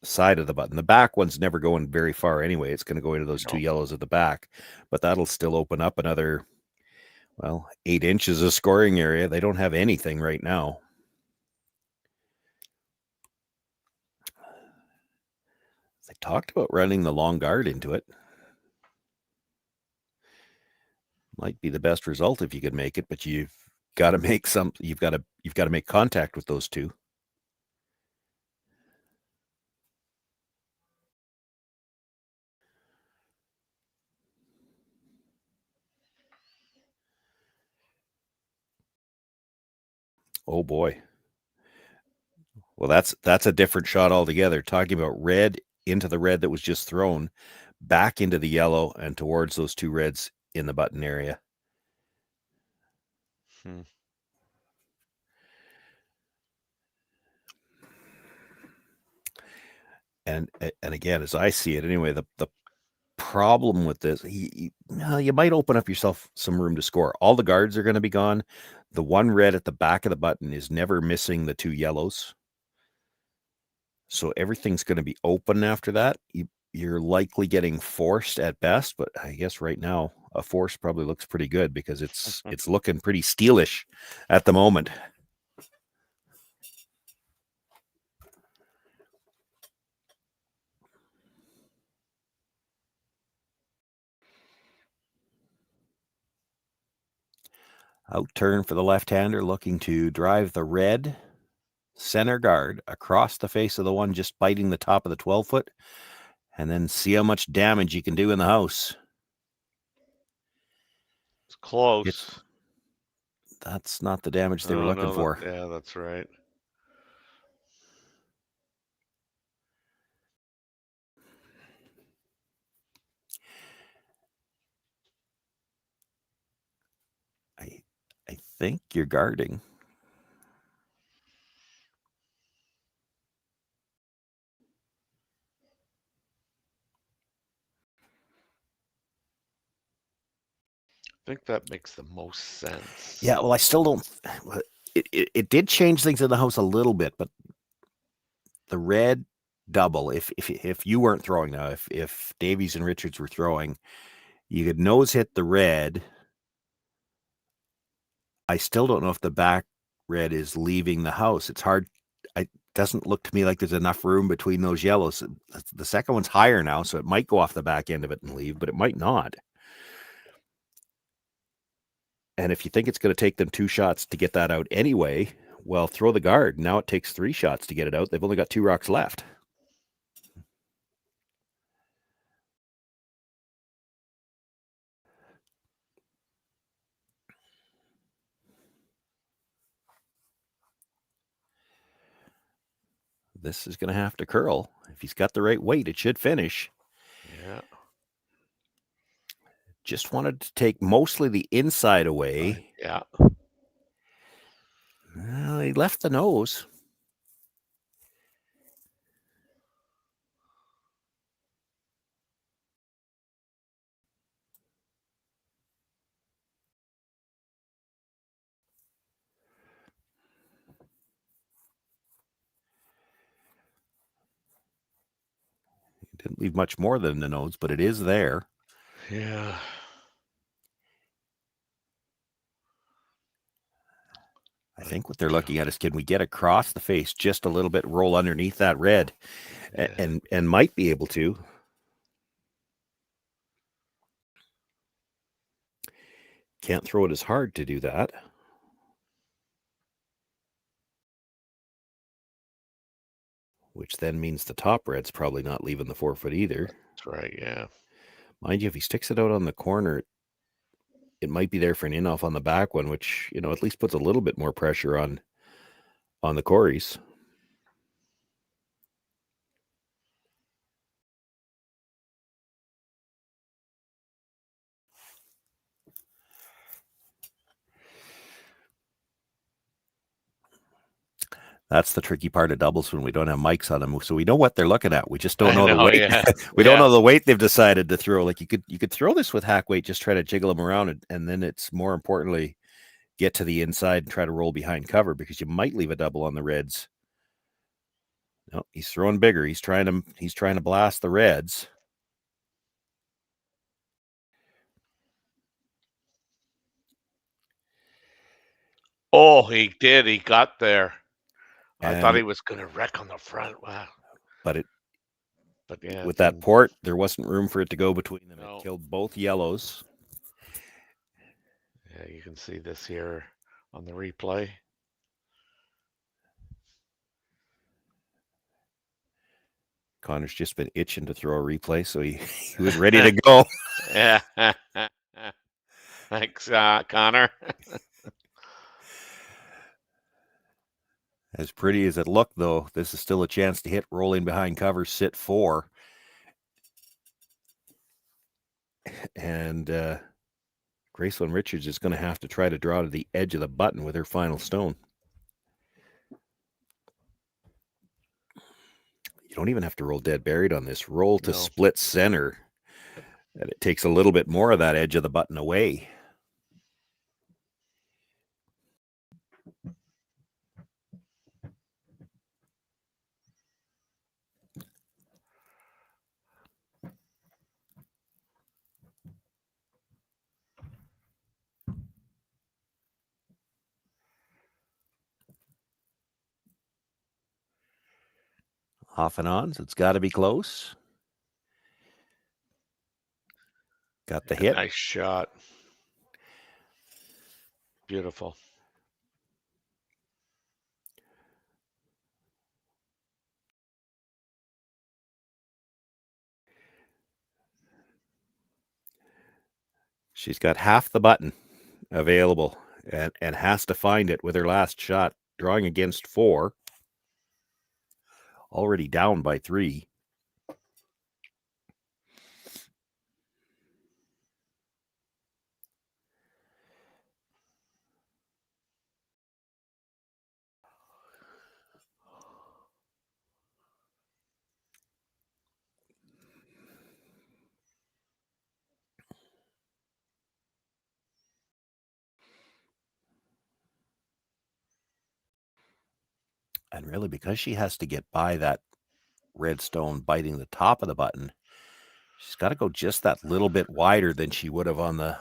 side of the button. The back one's never going very far anyway. It's going to go into those 2 yellows at the back, but that'll still open up another, 8 inches of scoring area. They don't have anything right now. They talked about running the long guard into it. Might be the best result if you could make it, but you've got to make you've got to make contact with those 2. Oh boy. Well, that's a different shot altogether. Talking about red into the red that was just thrown, back into the yellow and towards those 2 reds in the button area. And again, as I see it anyway, the problem with this, you might open up yourself some room to score. All the guards are going to be gone. The 1 red at the back of the button is never missing the 2 yellows. So everything's going to be open after that. You're likely getting forced at best, but I guess right now a force probably looks pretty good because it's looking pretty steelish at the moment. Out turn for the left-hander, looking to drive the red center guard across the face of the one just biting the top of the 12-foot, and then see how much damage you can do in the house. It's close. That's not the damage they were looking no, for. Yeah, that's right. I think you're guarding. I think that makes the most sense. Yeah, well, I still don't. It did change things in the house a little bit, but the red double, if you weren't throwing now, if Davies and Richards were throwing, you could nose hit the red. I still don't know if the back red is leaving the house. It's hard. It doesn't look to me like there's enough room between those yellows. The second one's higher now, so it might go off the back end of it and leave, but it might not. And if you think it's going to take them 2 shots to get that out anyway, well, throw the guard. Now it takes 3 shots to get it out. They've only got 2 rocks left. This is going to have to curl. If he's got the right weight, it should finish. Yeah. Just wanted to take mostly the inside away. Yeah. Well, he left the nose. He didn't leave much more than the nose, but it is there. Yeah. I think what they're looking at is, can we get across the face just a little bit, roll underneath that red, and might be able to. Can't throw it as hard to do that. Which then means the top red's probably not leaving the 4-foot either. That's right, yeah. Mind you, if he sticks it out on the corner, it might be there for an in-off on the back one, which, at least puts a little bit more pressure on the Koreys. That's the tricky part of doubles when we don't have mics on them. So we know what they're looking at. We just don't know the weight. Yeah. We don't know the weight they've decided to throw. Like you could throw this with hack weight, just try to jiggle them around, and then it's more importantly get to the inside and try to roll behind cover, because you might leave a double on the reds. No, he's throwing bigger. He's trying to blast the reds. Oh, he did. He got there. I thought he was going to wreck on the front. Wow. But yeah, with that port, there wasn't room for it to go between them. No. It killed both yellows. Yeah, you can see this here on the replay. Connor's just been itching to throw a replay, so he was ready to go. Yeah. Thanks, Connor. As pretty as it looked, though, this is still a chance to hit rolling behind cover, sit 4. And Gracelyn Richards is going to have to try to draw to the edge of the button with her final stone. You don't even have to roll dead buried on this. Roll to split center. And it takes a little bit more of that edge of the button away. Off and on, so it's got to be close. Got the hit. Nice shot. Beautiful. She's got half the button available and has to find it with her last shot, drawing against 4. Already down by 3. And really, because she has to get by that red stone biting the top of the button, she's got to go just that little bit wider than she would have on the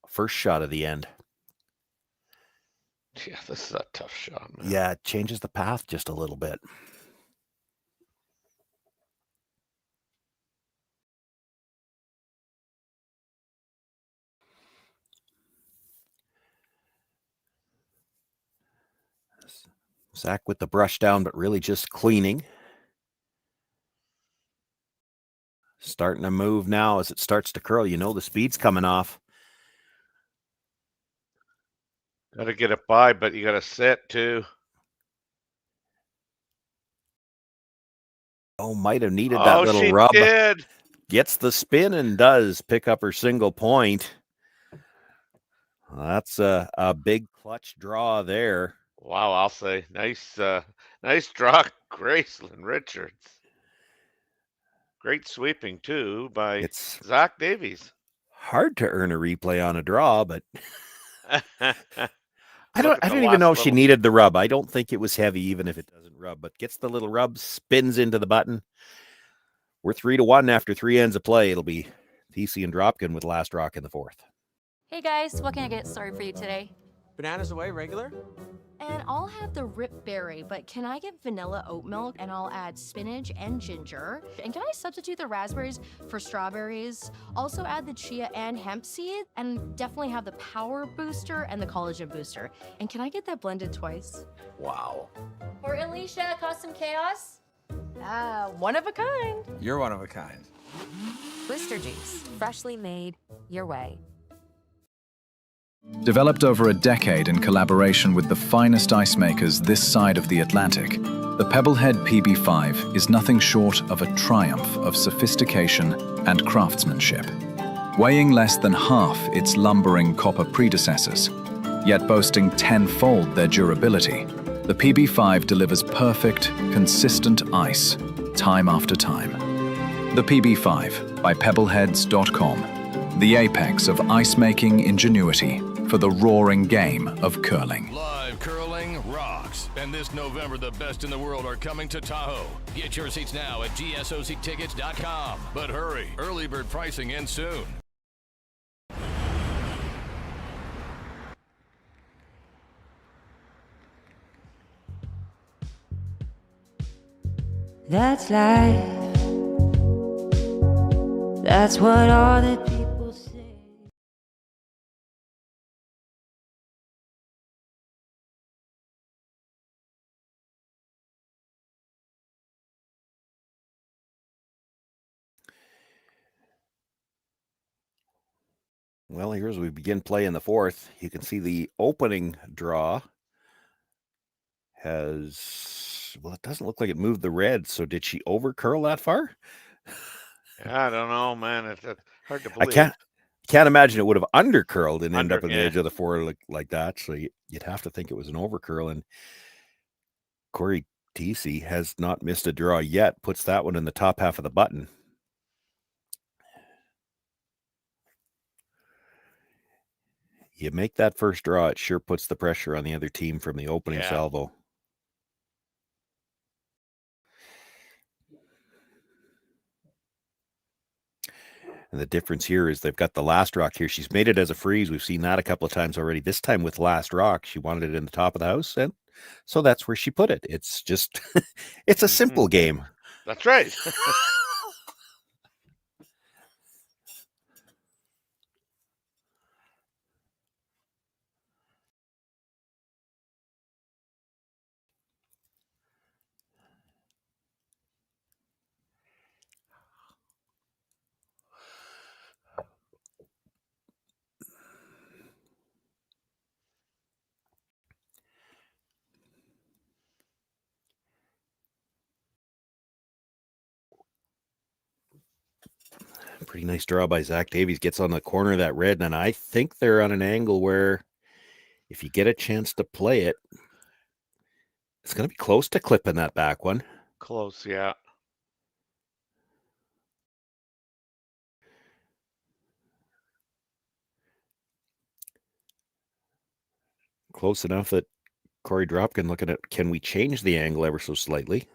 first shot of the end. Yeah, this is a tough shot, man. Yeah, it changes the path just a little bit. Zach with the brush down, but really just cleaning. Starting to move now as it starts to curl. You know the speed's coming off. Got to get it by, but you got to sit too. Oh, might have needed that little she rub. Did. Gets the spin and does pick up her single point. That's a big clutch draw there. Wow, I'll say nice draw, Gracelyn Richards. Great sweeping too by Zach Davies. Hard to earn a replay on a draw, but I don't even know if she needed the rub. I don't think it was heavy, even if it doesn't rub, but gets the little rub, spins into the button. We're 3-1 after 3 ends of play. It'll be Thiesse and Dropkin with last rock in the 4th. Hey guys, what can I get started for you today? Bananas away, regular? And I'll have the rip berry, but can I get vanilla oat milk and I'll add spinach and ginger? And can I substitute the raspberries for strawberries? Also add the chia and hemp seed, and definitely have the power booster and the collagen booster. And can I get that blended twice? Wow. For Alicia, custom chaos? One of a kind. You're one of a kind. Blister juice, freshly made, your way. Developed over a decade in collaboration with the finest ice makers this side of the Atlantic, the Pebblehead PB5 is nothing short of a triumph of sophistication and craftsmanship. Weighing less than half its lumbering copper predecessors, yet boasting tenfold their durability, the PB5 delivers perfect, consistent ice, time after time. The PB5 by Pebbleheads.com, the apex of ice-making ingenuity for the roaring game of curling. Live curling rocks. And this November, the best in the world are coming to Tahoe. Get your seats now at gsoctickets.com. But hurry, early bird pricing ends soon. That's life. That's what all the people say. Well, here's we begin play in the 4th. You can see the opening draw has, well, it doesn't look like it moved the red. So did she over curl that far? Yeah, I don't know, man. It's hard to believe. I can't imagine it would have under curled and end up on the edge of the 4 like that. So you'd have to think it was an over curl. And Cory Thiesse has not missed a draw yet. Puts that one in the top half of the button. You make that first draw, it sure puts the pressure on the other team from the opening salvo. And the difference here is they've got the last rock here. She's made it as a freeze. We've seen that a couple of times already. This time with last rock, she wanted it in the top of the house, and so that's where she put it. It's just, it's a simple game. That's right. Pretty nice draw by Zach Davies. Gets on the corner of that red, and I think they're on an angle where if you get a chance to play it, it's going to be close to clipping that back one. Close, yeah. Close enough that Cory Dropkin looking at, can we change the angle ever so slightly?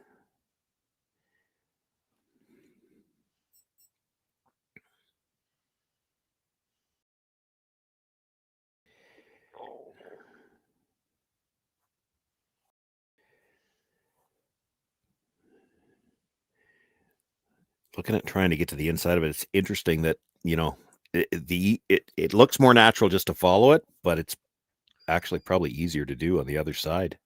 Looking at trying to get to the inside of it, it's interesting that, you know, it looks more natural just to follow it, but it's actually probably easier to do on the other side.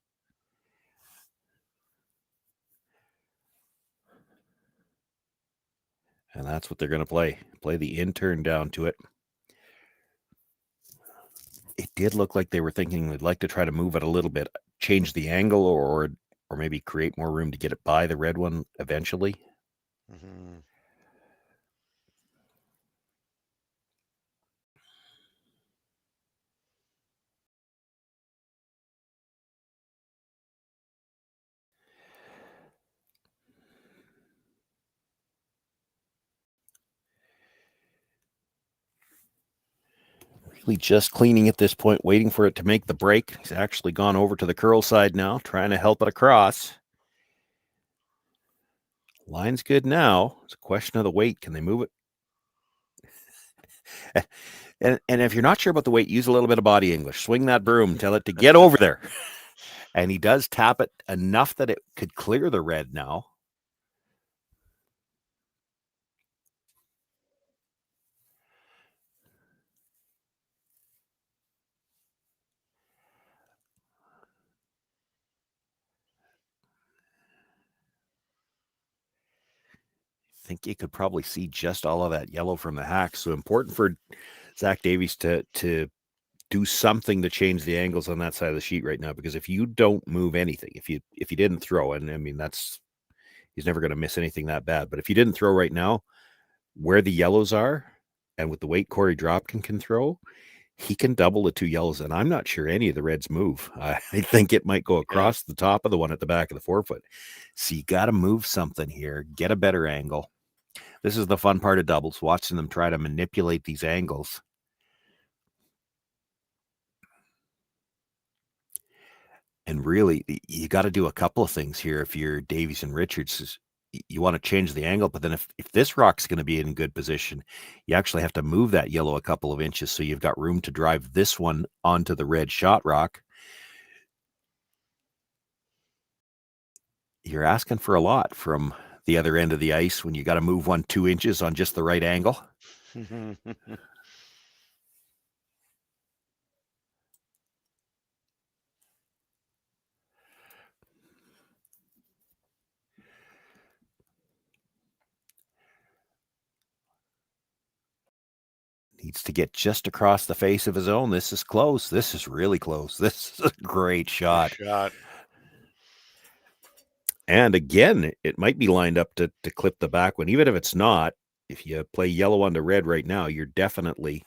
And that's what they're going to play. Play the in-turn down to it. It did look like they were thinking they'd like to try to move it a little bit, change the angle, or maybe create more room to get it by the red one eventually. Mm-hmm. Really just cleaning at this point, waiting for it to make the break. He's actually gone over to the curl side now, trying to help it across. Line's good now. It's a question of the weight. Can they move it? And if you're not sure about the weight, use a little bit of body English. Swing that broom, tell it to get over there. And he does tap it enough that it could clear the red now. I think you could probably see just all of that yellow from the hack. So important for Zach Davies to do something to change the angles on that side of the sheet right now, because if you don't move anything, if you didn't throw, and I mean, he's never going to miss anything that bad, but if you didn't throw right now, where the yellows are, and with the weight Cory Dropkin can throw, he can double the two yellows, and I'm not sure any of the reds move. I think it might go across the top of the one at the back of the forefoot. So you got to move something here, get a better angle. This is the fun part of doubles, watching them try to manipulate these angles. And really, you got to do a couple of things here. If you're Davies and Richards, you want to change the angle, but then if this rock's going to be in good position, you actually have to move that yellow a couple of inches so you've got room to drive this one onto the red shot rock. You're asking for a lot from the other end of the ice when you got to move 1-2 inches on just the right angle. Needs to get just across the face of his own. This is close. This is really close. This is a great shot. Good shot. And again, it might be lined up to clip the back one. Even if it's not, if you play yellow onto red right now, you're definitely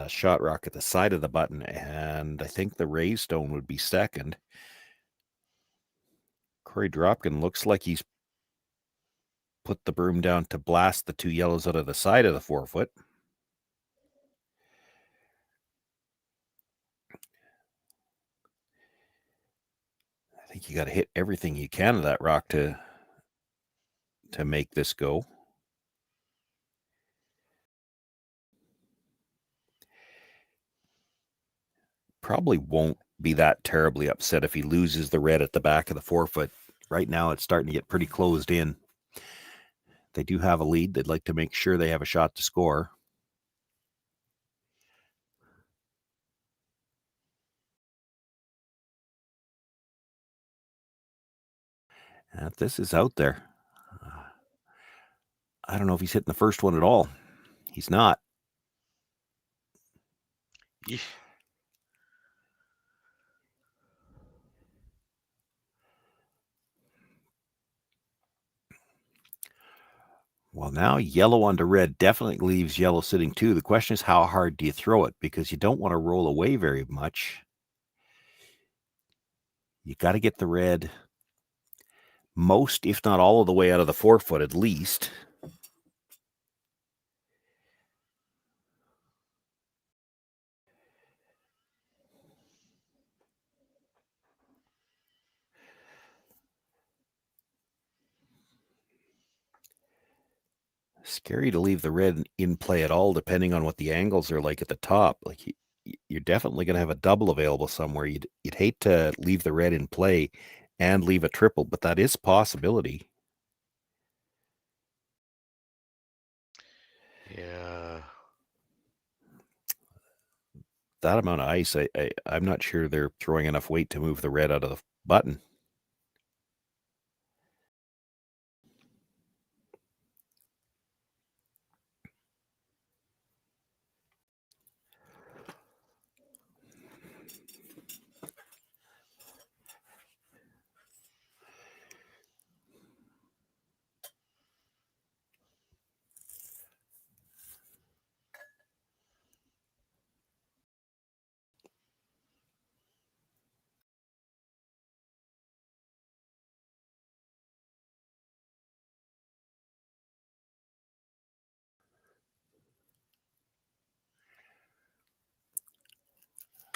shot rock at the side of the button. And I think the raised stone would be second. Cory Dropkin looks like he's put the broom down to blast the two yellows out of the side of the forefoot. I think you got to hit everything you can of that rock to make this go. Probably won't be that terribly upset if he loses the red at the back of the forefoot. Right now, it's starting to get pretty closed in. They do have a lead. They'd like to make sure they have a shot to score. And this is out there. I don't know if he's hitting the first one at all. He's not. Yeesh. Well, now yellow onto red definitely leaves yellow sitting too. The question is, how hard do you throw it? Because you don't want to roll away very much. You got to get the red most, if not all of the way out of the 4-foot at least. Scary to leave the red in play at all, depending on what the angles are like at the top. Like you're definitely going to have a double available somewhere. You'd hate to leave the red in play and leave a triple, but that is a possibility. Yeah. That amount of ice, I'm not sure they're throwing enough weight to move the red out of the button.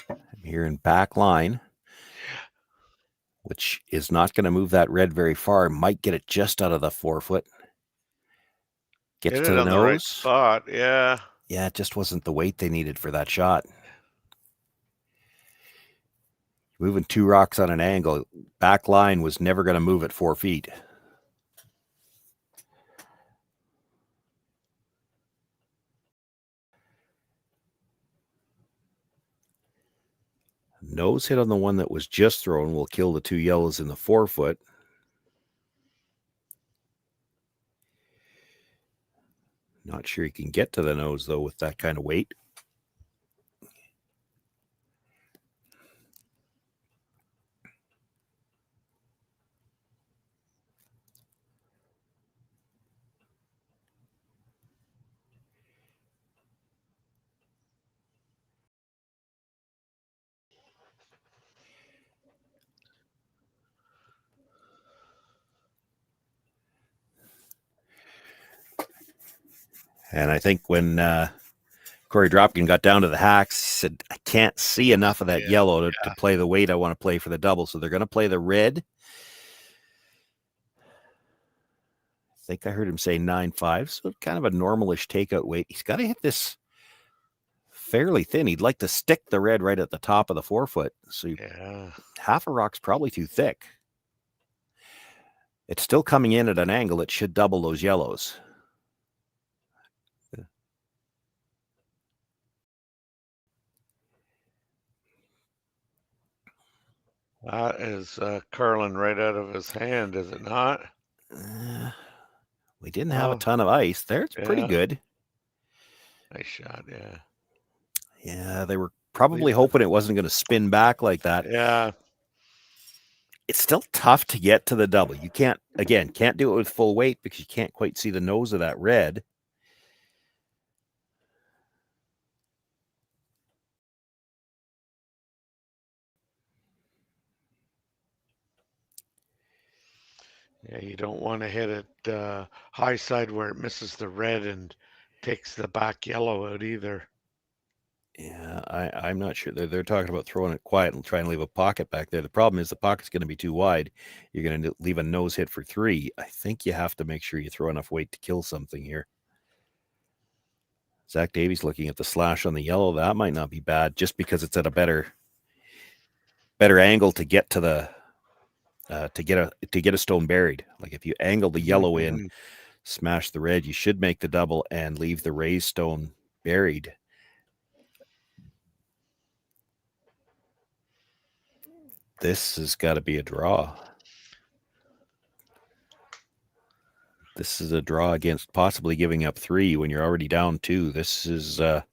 I'm here in back line, which is not going to move that red very far. Might get it just out of the 4-foot. Gets Hit to it the on nose. the right spot, yeah. Yeah, it just wasn't the weight they needed for that shot. Moving 2 rocks on an angle, back line was never going to move at 4 feet. Nose hit on the one that was just thrown will kill the 2 yellows in the 4-foot. Not sure he can get to the nose, though, with that kind of weight. And I think when Cory Dropkin got down to the hacks, he said, I can't see enough of that yellow to play the weight I want to play for the double. So they're going to play the red. I think I heard him say 9.5. So kind of a normalish takeout weight. He's got to hit this fairly thin. He'd like to stick the red right at the top of the 4-foot. So half a rock's probably too thick. It's still coming in at an angle. It should double those yellows. That is curling right out of his hand, is it not? We didn't have a ton of ice there. It's pretty good. Nice shot, yeah. Yeah, they were probably hoping it wasn't going to spin back like that. Yeah. It's still tough to get to the double. You can't do it with full weight because you can't quite see the nose of that red. Yeah, you don't want to hit it high side where it misses the red and takes the back yellow out either. Yeah, I'm not sure. They're talking about throwing it quiet and trying to leave a pocket back there. The problem is the pocket's going to be too wide. You're going to leave a nose hit for 3. I think you have to make sure you throw enough weight to kill something here. Zach Davies looking at the slash on the yellow. That might not be bad just because it's at a better angle to get to the to get a stone buried. Like if you angle the yellow in, smash the red, you should make the double and leave the raised stone buried. This has got to be a draw. This is a draw against possibly giving up 3 when you're already down 2. This is a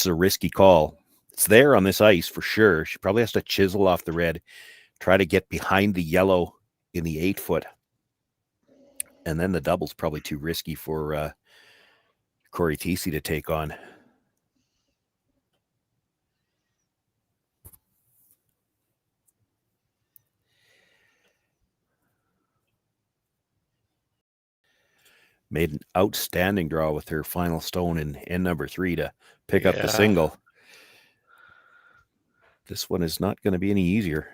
risky call. It's there on this ice for sure. She probably has to chisel off the red, try to get behind the yellow in the 8-foot. And then the double's probably too risky for Cory Thiesse to take on. Made an outstanding draw with her final stone in number 3 to pick up the single. This one is not going to be any easier.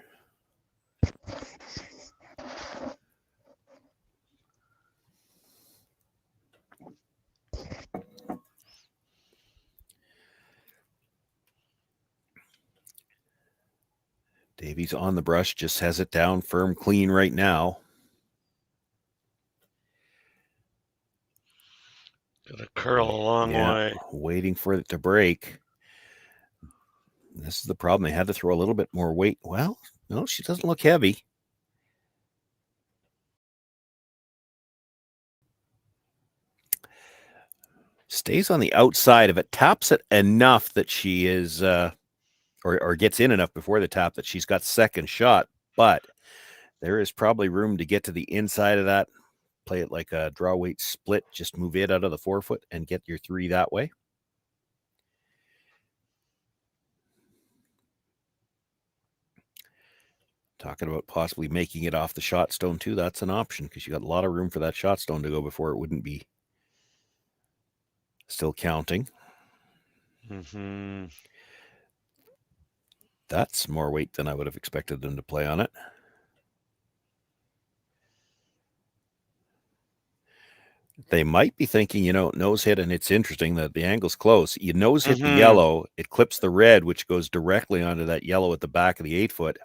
Davies on the brush, just has it down firm, clean right now. Gonna curl a long way. Waiting for it to break. This is the problem. They had to throw a little bit more weight. Well, no, she doesn't look heavy. Stays on the outside of it, taps it enough that she is, or gets in enough before the tap that she's got second shot, but there is probably room to get to the inside of that. Play it like a draw weight split. Just move it out of the forefoot and get your 3 that way. Talking about possibly making it off the shot stone too. That's an option because you got a lot of room for that shot stone to go before it wouldn't be still counting. That's more weight than I would have expected them to play on it. They might be thinking, nose hit, and it's interesting that the angle's close. You nose hit the yellow, it clips the red, which goes directly onto that yellow at the back of the 8-foot.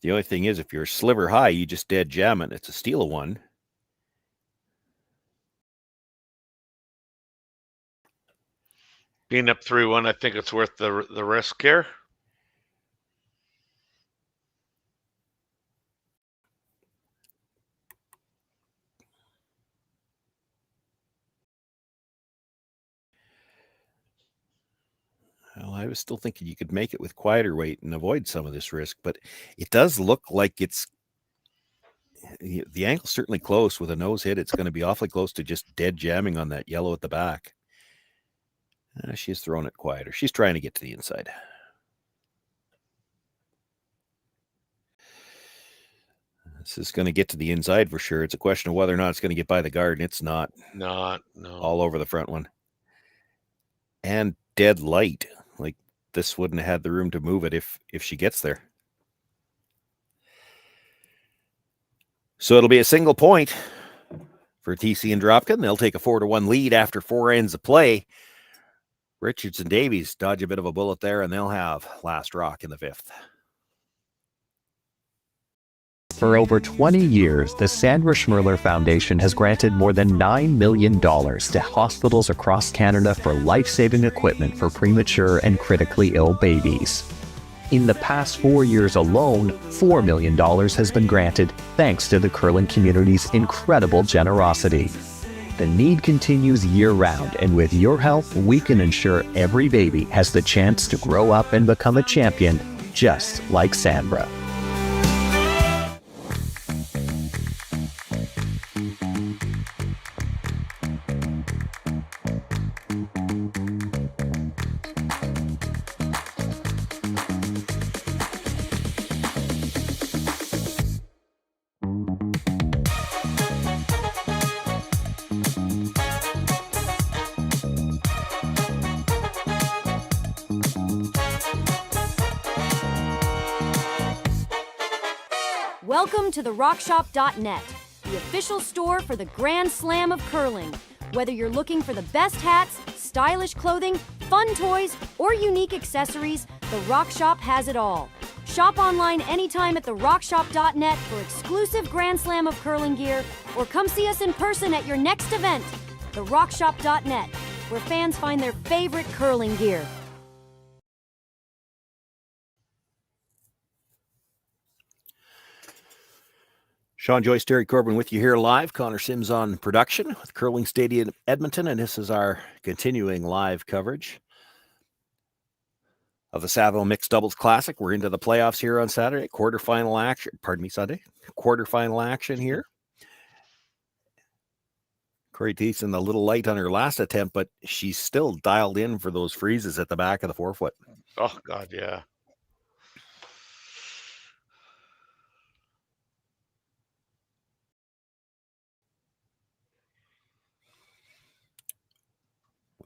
The only thing is, if you're sliver high, you just dead jam it. It's a steal of 1. Being up 3-1, I think it's worth the risk here. Well, I was still thinking you could make it with quieter weight and avoid some of this risk, but it does look like the angle's certainly close. With a nose hit, it's going to be awfully close to just dead jamming on that yellow at the back. She's throwing it quieter. She's trying to get to the inside. This is going to get to the inside for sure. It's a question of whether or not it's going to get by the guard, and it's not. No. All over the front one. And dead light. Like, this wouldn't have had the room to move it if she gets there. So it'll be a single point for Thiesse and Dropkin. They'll take a 4-1 lead after 4 ends of play. Richards and Davies dodge a bit of a bullet there, and they'll have last rock in the 5th. For over 20 years, the Sandra Schmirler Foundation has granted more than $9 million to hospitals across Canada for life-saving equipment for premature and critically ill babies. In the past 4 years alone, $4 million has been granted thanks to the curling community's incredible generosity. The need continues year-round, and with your help, we can ensure every baby has the chance to grow up and become a champion, just like Sandra. Welcome to therockshop.net, the official store for the Grand Slam of curling. Whether you're looking for the best hats, stylish clothing, fun toys, or unique accessories, The Rock Shop has it all. Shop online anytime at therockshop.net for exclusive Grand Slam of curling gear, or come see us in person at your next event. Therockshop.net, where fans find their favorite curling gear. Sean Joyce, Terry Corbin with you here live. Connor Sims on production with Curling Stadium Edmonton, and this is our continuing live coverage of the Saville Mixed Doubles Classic. We're into the playoffs here on Saturday. Sunday. Quarterfinal action here. Cory Thiesse a little light on her last attempt, but she's still dialed in for those freezes at the back of the forefoot. Oh, God, yeah.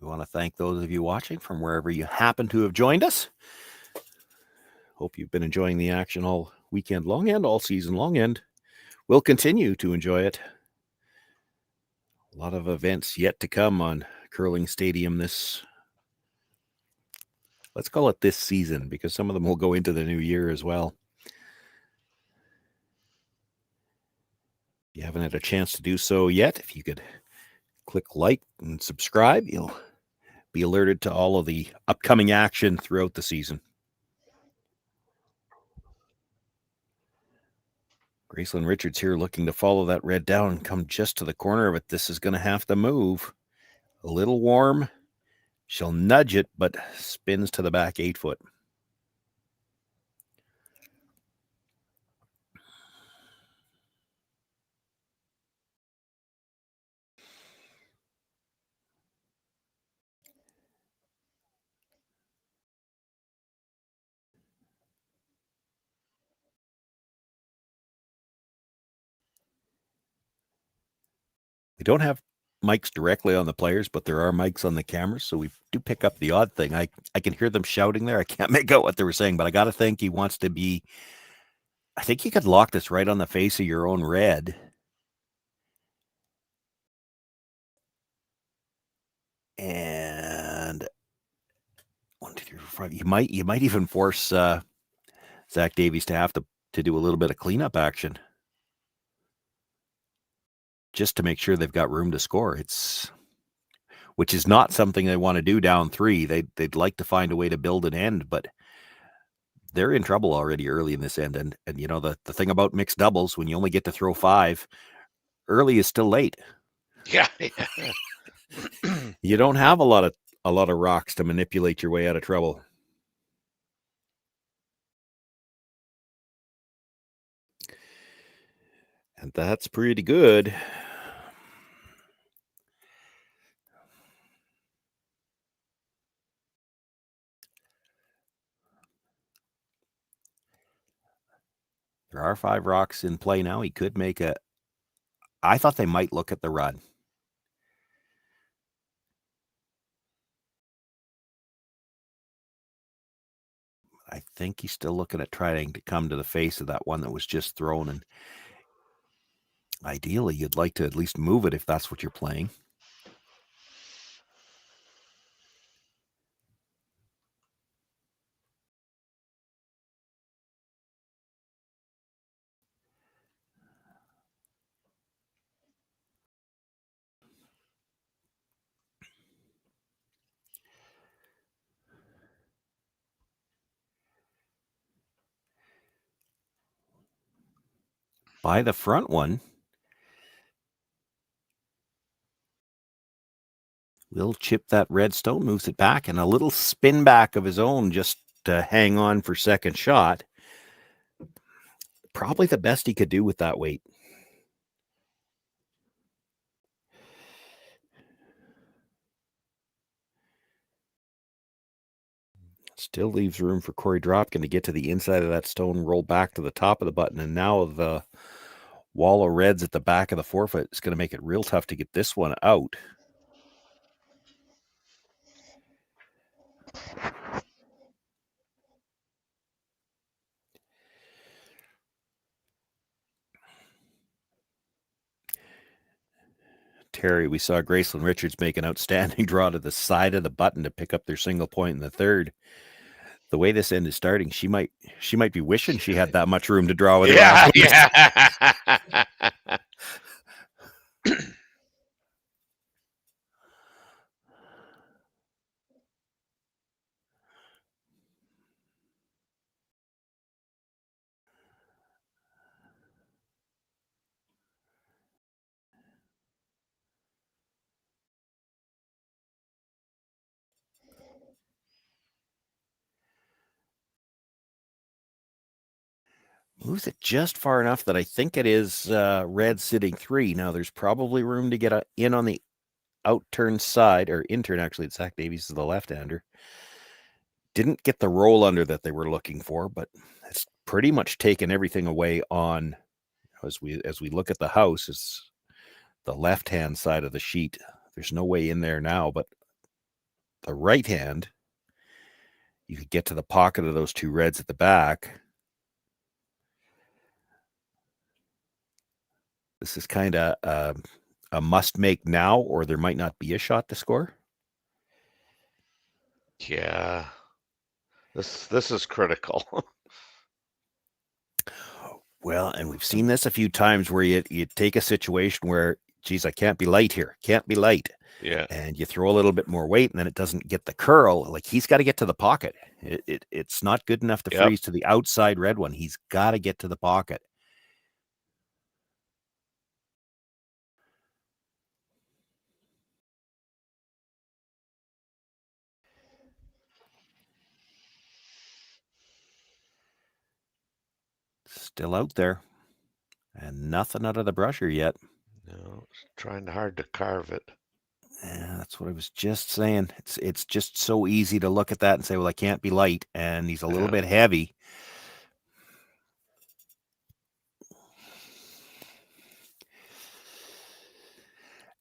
We want to thank those of you watching from wherever you happen to have joined us. Hope you've been enjoying the action all weekend long and all season long, and we'll continue to enjoy it. A lot of events yet to come on Curling Stadium let's call it this season, because some of them will go into the new year as well. If you haven't had a chance to do so yet, if you could click like and subscribe, you'll be alerted to all of the upcoming action throughout the season. Gracelyn Richards here looking to follow that red down and come just to the corner of it. This is going to have to move. A little warm. She'll nudge it, but spins to the back 8 foot. We don't have mics directly on the players, but there are mics on the cameras, so we do pick up the odd thing. I can hear them shouting there. I can't make out what they were saying, but I got to think he wants to be... I think you could lock this right on the face of your own red. And 1, 2, 3, 4, 5. You might even force Zach Davies to have to do a little bit of cleanup action, just to make sure they've got room to score. Which is not something they want to do down 3. They'd like to find a way to build an end, but they're in trouble already early in this end. And you know, the thing about mixed doubles, when you only get to throw 5, early is still late. Yeah. You don't have a lot of rocks to manipulate your way out of trouble. And that's pretty good. There are 5 rocks in play now. He could make I thought they might look at the run. I think he's still looking at trying to come to the face of that one that was just thrown. And ideally, you'd like to at least move it if that's what you're playing. By the front one, will chip that red stone, moves it back, and a little spin back of his own just to hang on for second shot. Probably the best he could do with that weight. Still leaves room for Cory Dropkin to get to the inside of that stone, roll back to the top of the button, and now the wall of reds at the back of the forefoot is going to make it real tough to get this one out. Terry, we saw Gracelyn Richards make an outstanding draw to the side of the button to pick up their single point in the third. The way this end is starting, she might be wishing she had that much room to draw with. Yeah. Moves it just far enough that I think it is red sitting 3. Now there's probably room to get in on the out-turn side, or in-turn actually. Zach Davies is the left-hander. Didn't get the roll under that they were looking for, but it's pretty much taken everything away on, as we look at the house, is the left-hand side of the sheet. There's no way in there now, but the right hand, you could get to the pocket of those 2 reds at the back. This is kind of a must make now, or there might not be a shot to score. Yeah. This is critical. Well, and we've seen this a few times where you take a situation where, geez, I can't be light here. Can't be light. Yeah. And you throw a little bit more weight, and then it doesn't get the curl. Like, he's got to get to the pocket. It's not good enough to freeze to the outside red one. He's got to get to the pocket. Still out there. And nothing out of the brusher yet. No, it's trying hard to carve it. Yeah, that's what I was just saying. It's just so easy to look at that and say, well, I can't be light, and he's a little bit heavy.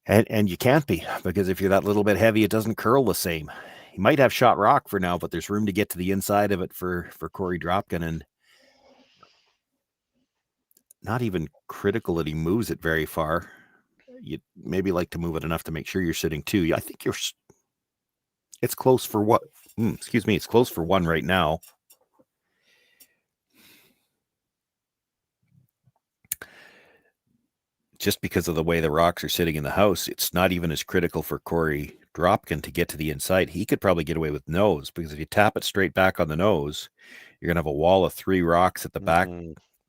And you can't be, because if you're that little bit heavy, it doesn't curl the same. He might have shot rock for now, but there's room to get to the inside of it for Corey Dropkin, and not even critical that he moves it very far. You'd maybe like to move it enough to make sure you're sitting 2. I think it's close for what? Excuse me, it's close for 1 right now. Just because of the way the rocks are sitting in the house, it's not even as critical for Corey Dropkin to get to the inside. He could probably get away with nose, because if you tap it straight back on the nose, you're going to have a wall of 3 rocks at the back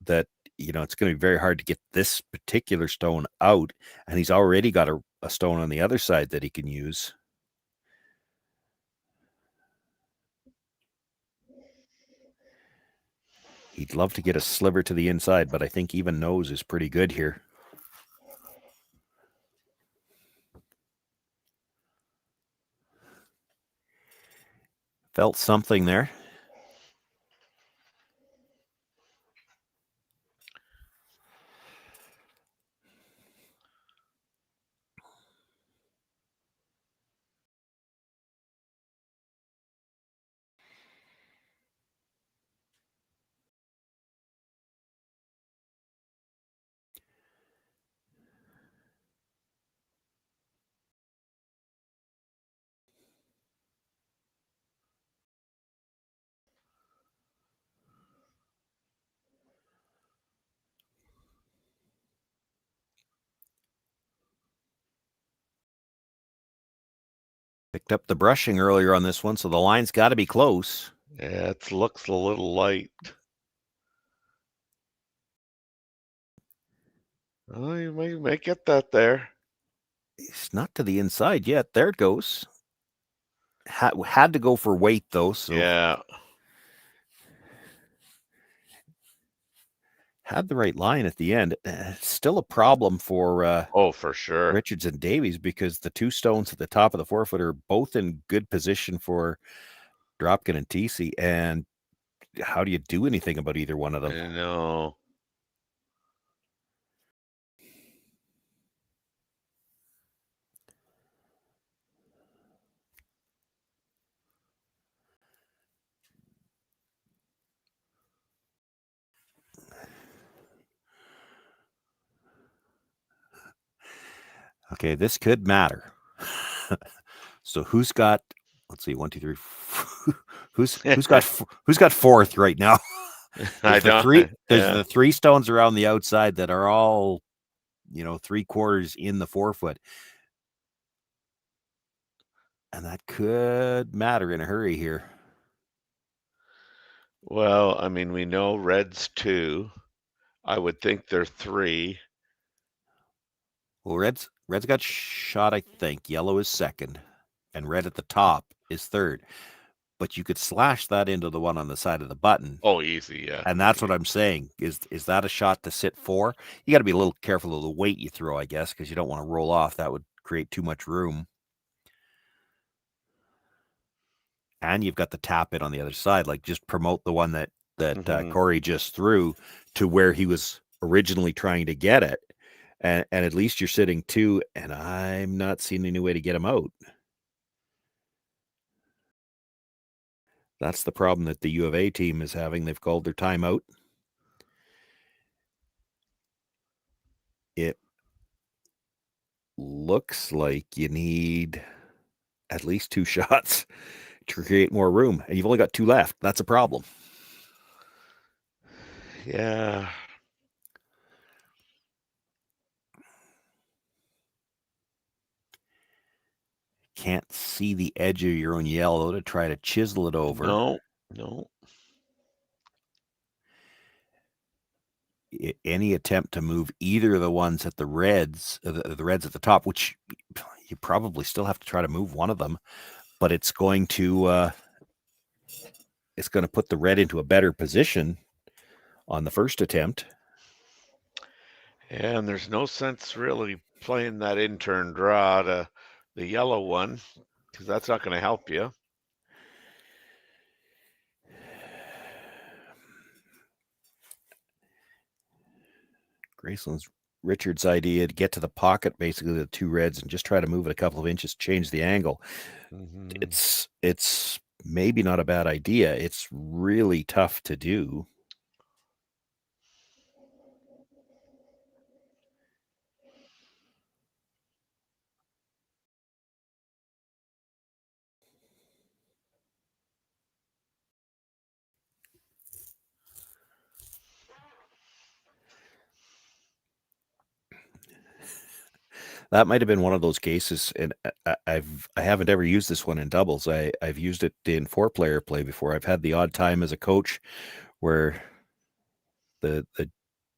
that, it's going to be very hard to get this particular stone out. And he's already got a stone on the other side that he can use. He'd love to get a sliver to the inside, but I think even nose is pretty good here. Felt something there. Picked up the brushing earlier on this one, so the line's got to be close. Yeah, it looks a little light. Oh, you may get that there. It's not to the inside yet. There it goes. Had to go for weight, though. So yeah. Had the right line at the end. Still a problem for for sure, Richards and Davies, because the 2 stones at the top of the 4-foot are both in good position for Dropkin and Thiesse. And how do you do anything about either one of them? I know. Okay, this could matter. So who's got? Let's see, 1, 2, 3. Who's got 4th right now? I don't. There's the 3 stones around the outside that are all, 3/4 in the 4-foot, and that could matter in a hurry here. Well, I mean, we know red's 2. I would think they're 3. Well, red's got shot, I think. Yellow is 2nd, and red at the top is 3rd. but you could slash that into the one on the side of the button. Oh, easy, yeah. And that's what I'm saying. Is that a shot to sit for? You got to be a little careful of the weight you throw, I guess, because you don't want to roll off. That would create too much room. And you've got the tap it on the other side. Like, just promote the one that Korey just threw to where he was originally trying to get it. And at least you're sitting 2, and I'm not seeing any way to get him out. That's the problem that the U of A team is having. They've called their timeout. It looks like you need at least 2 shots to create more room, and you've only got 2 left. That's a problem. Yeah. Can't see the edge of your own yellow to try to chisel it over. No. Any attempt to move either of the ones at the reds at the top, which you probably still have to try to move one of them, but it's going to put the red into a better position on the first attempt. And there's no sense really playing that in-turn draw to the yellow one, because that's not going to help you. Gracelyn's Richard's idea to get to the pocket, basically the 2 reds, and just try to move it a couple of inches, change the angle. It's maybe not a bad idea. It's really tough to do. That might have been one of those cases, and I haven't ever used this one in doubles. I've used it in 4-player play before. I've had the odd time as a coach where the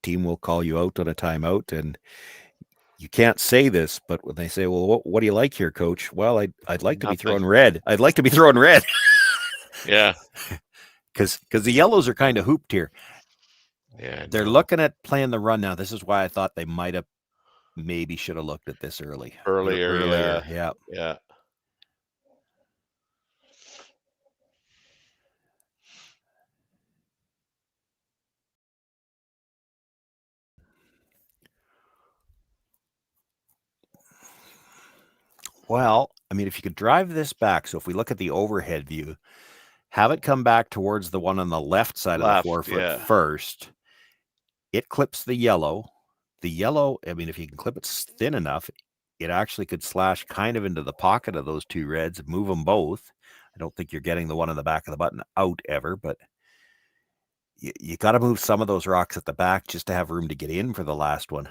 team will call you out on a timeout, and you can't say this, but when they say, "Well, what do you like here, coach?" Well, I'd like to be throwing red. I'd like to be throwing red. Yeah, because the yellows are kind of hooped here. Yeah, they're looking at playing the run now. This is why I thought they might have. Maybe should have looked at this earlier. Yeah. Well, I mean, if you could drive this back, so if we look at the overhead view, have it come back towards the one on the left side of the 4-foot first. It clips the yellow. The yellow, I mean, if you can clip it thin enough, it actually could slash kind of into the pocket of those 2 reds, move them both. I don't think you're getting the one on the back of the button out ever, but you got to move some of those rocks at the back just to have room to get in for the last one.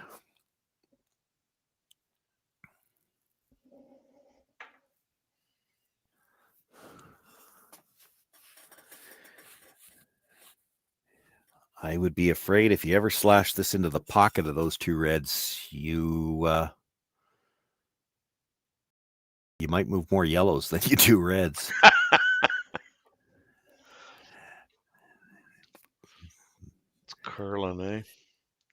I would be afraid if you ever slash this into the pocket of those 2 reds, you might move more yellows than you do reds. It's curling, eh?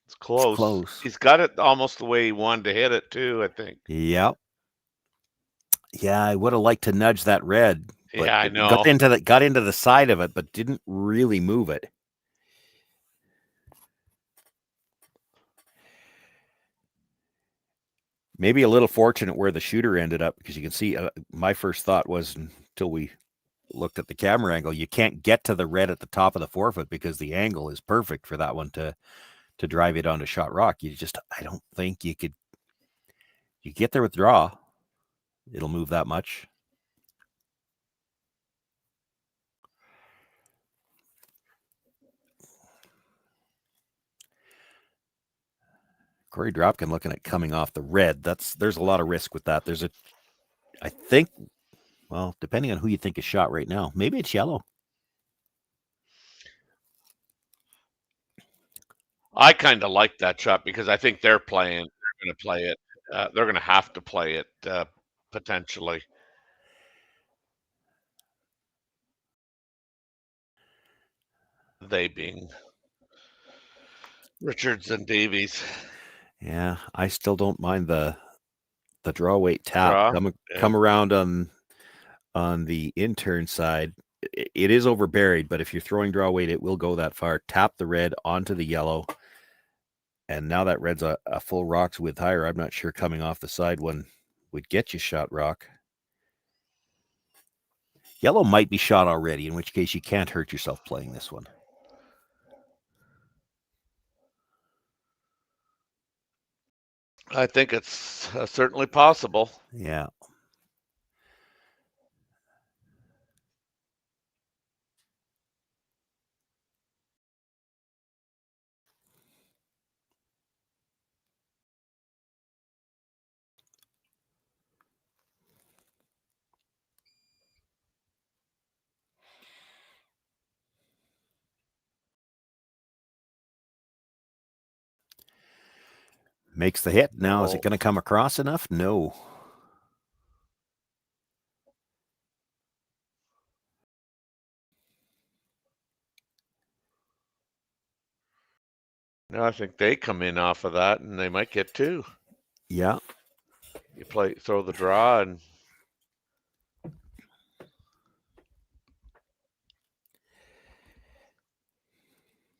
It's close. He's got it almost the way he wanted to hit it too, I think. Yep. Yeah, I would have liked to nudge that red. Yeah, I know. Got into the side of it, but didn't really move it. Maybe a little fortunate where the shooter ended up, because you can see my first thought was, until we looked at the camera angle, you can't get to the red at the top of the 4-foot because the angle is perfect for that one to drive it onto shot rock. I don't think you could. You get there with draw, it'll move that much. Korey Dropkin looking at coming off the red. There's a lot of risk with that. I think, well, depending on who you think is shot right now, maybe it's yellow. I kind of like that shot because I think they're going to play it. They're going to have to play it potentially. They being Richards and Davies. Yeah, I still don't mind the draw weight tap. Draw, Come around on the intern side. It is overburied, but if you're throwing draw weight, it will go that far. Tap the red onto the yellow. And now that red's a full rocks width higher. I'm not sure coming off the side one would get you shot rock. Yellow might be shot already, in which case you can't hurt yourself playing this one. I think it's certainly possible. Yeah. Makes the hit. Now, is it going to come across enough? No. No, I think they come in off of that, and they might get two. Yeah. You throw the draw, and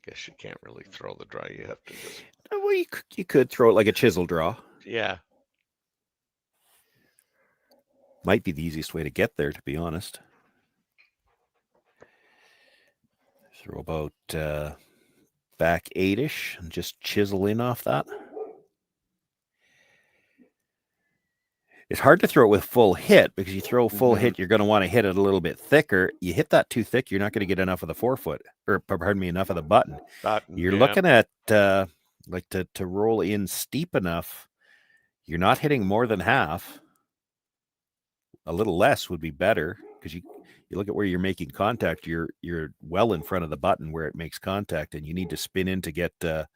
guess you can't really throw the draw. You have to just. Well, you could throw it like a chisel draw. Yeah. Might be the easiest way to get there, to be honest. Throw about back 8-ish and just chisel in off that. It's hard to throw it with full hit because you throw full hit, you're going to want to hit it a little bit thicker. You hit that too thick, you're not going to get enough of the forefoot, or pardon me, enough of the button. You're looking at like to roll in steep enough. You're not hitting more than half. A little less would be better because you look at where you're making contact. You're well in front of the button where it makes contact, and you need to spin in to get a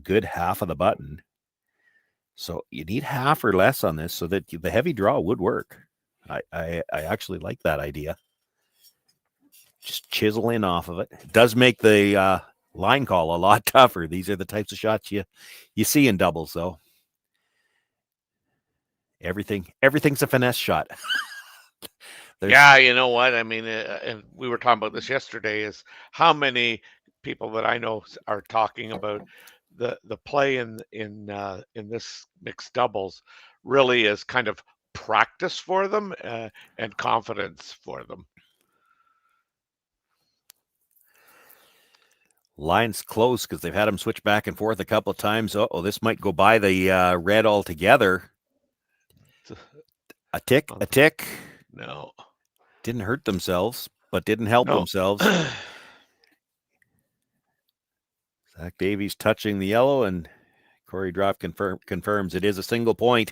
good half of the button. So you need half or less on this so that the heavy draw would work. I actually like that idea. Just chisel in off of it. It does make the line call a lot tougher. These are the types of shots you see in doubles, though. Everything's a finesse shot. Yeah, you know what? I mean, and we were talking about this yesterday, is how many people that I know are talking about the play in this mixed doubles really is kind of practice for them and confidence for them. Line's close because they've had them switch back and forth a couple of times. Oh, this might go by the red altogether. A tick. No. Didn't hurt themselves, but didn't help themselves. Zach Davies touching the yellow, and Cory Dropkin confirms it is a single point.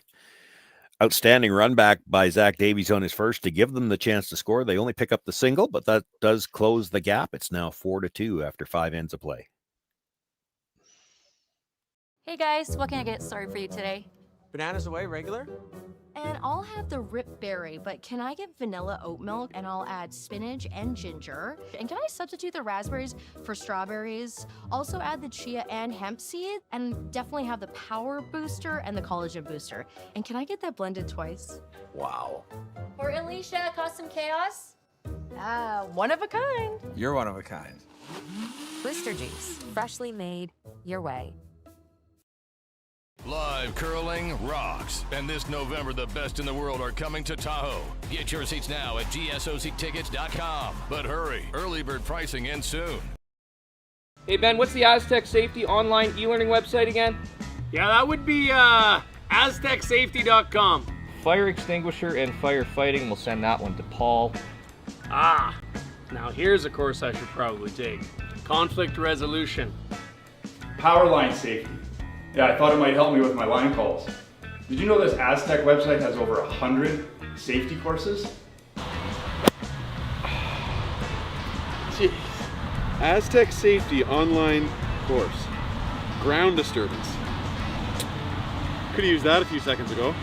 Outstanding run back by Zach Davies on his first to give them the chance to score. They only pick up the single, but that does close the gap. It's now 4-2 after 5 ends of play. Hey guys, what can I get started for you today? Bananas away, regular? And I'll have the rip berry, but can I get vanilla oat milk, and I'll add spinach and ginger? And can I substitute the raspberries for strawberries? Also add the chia and hemp seed, and definitely have the power booster and the collagen booster. And can I get that blended twice? Wow. For Alicia, custom chaos? One of a kind. You're one of a kind. Booster juice, freshly made your way. Live curling rocks. And this November, the best in the world are coming to Tahoe. Get your seats now at gsoctickets.com. But hurry, early bird pricing ends soon. Hey Ben, what's the Aztec Safety online e-learning website again? Yeah, that would be aztecsafety.com. Fire extinguisher and firefighting. We'll send that one to Paul. Now here's a course I should probably take. Conflict resolution. Power line safety. Yeah, I thought it might help me with my line calls. Did you know this Aztec website has over 100 safety courses? Jeez. Aztec Safety online course. Ground disturbance. Could have used that a few seconds ago.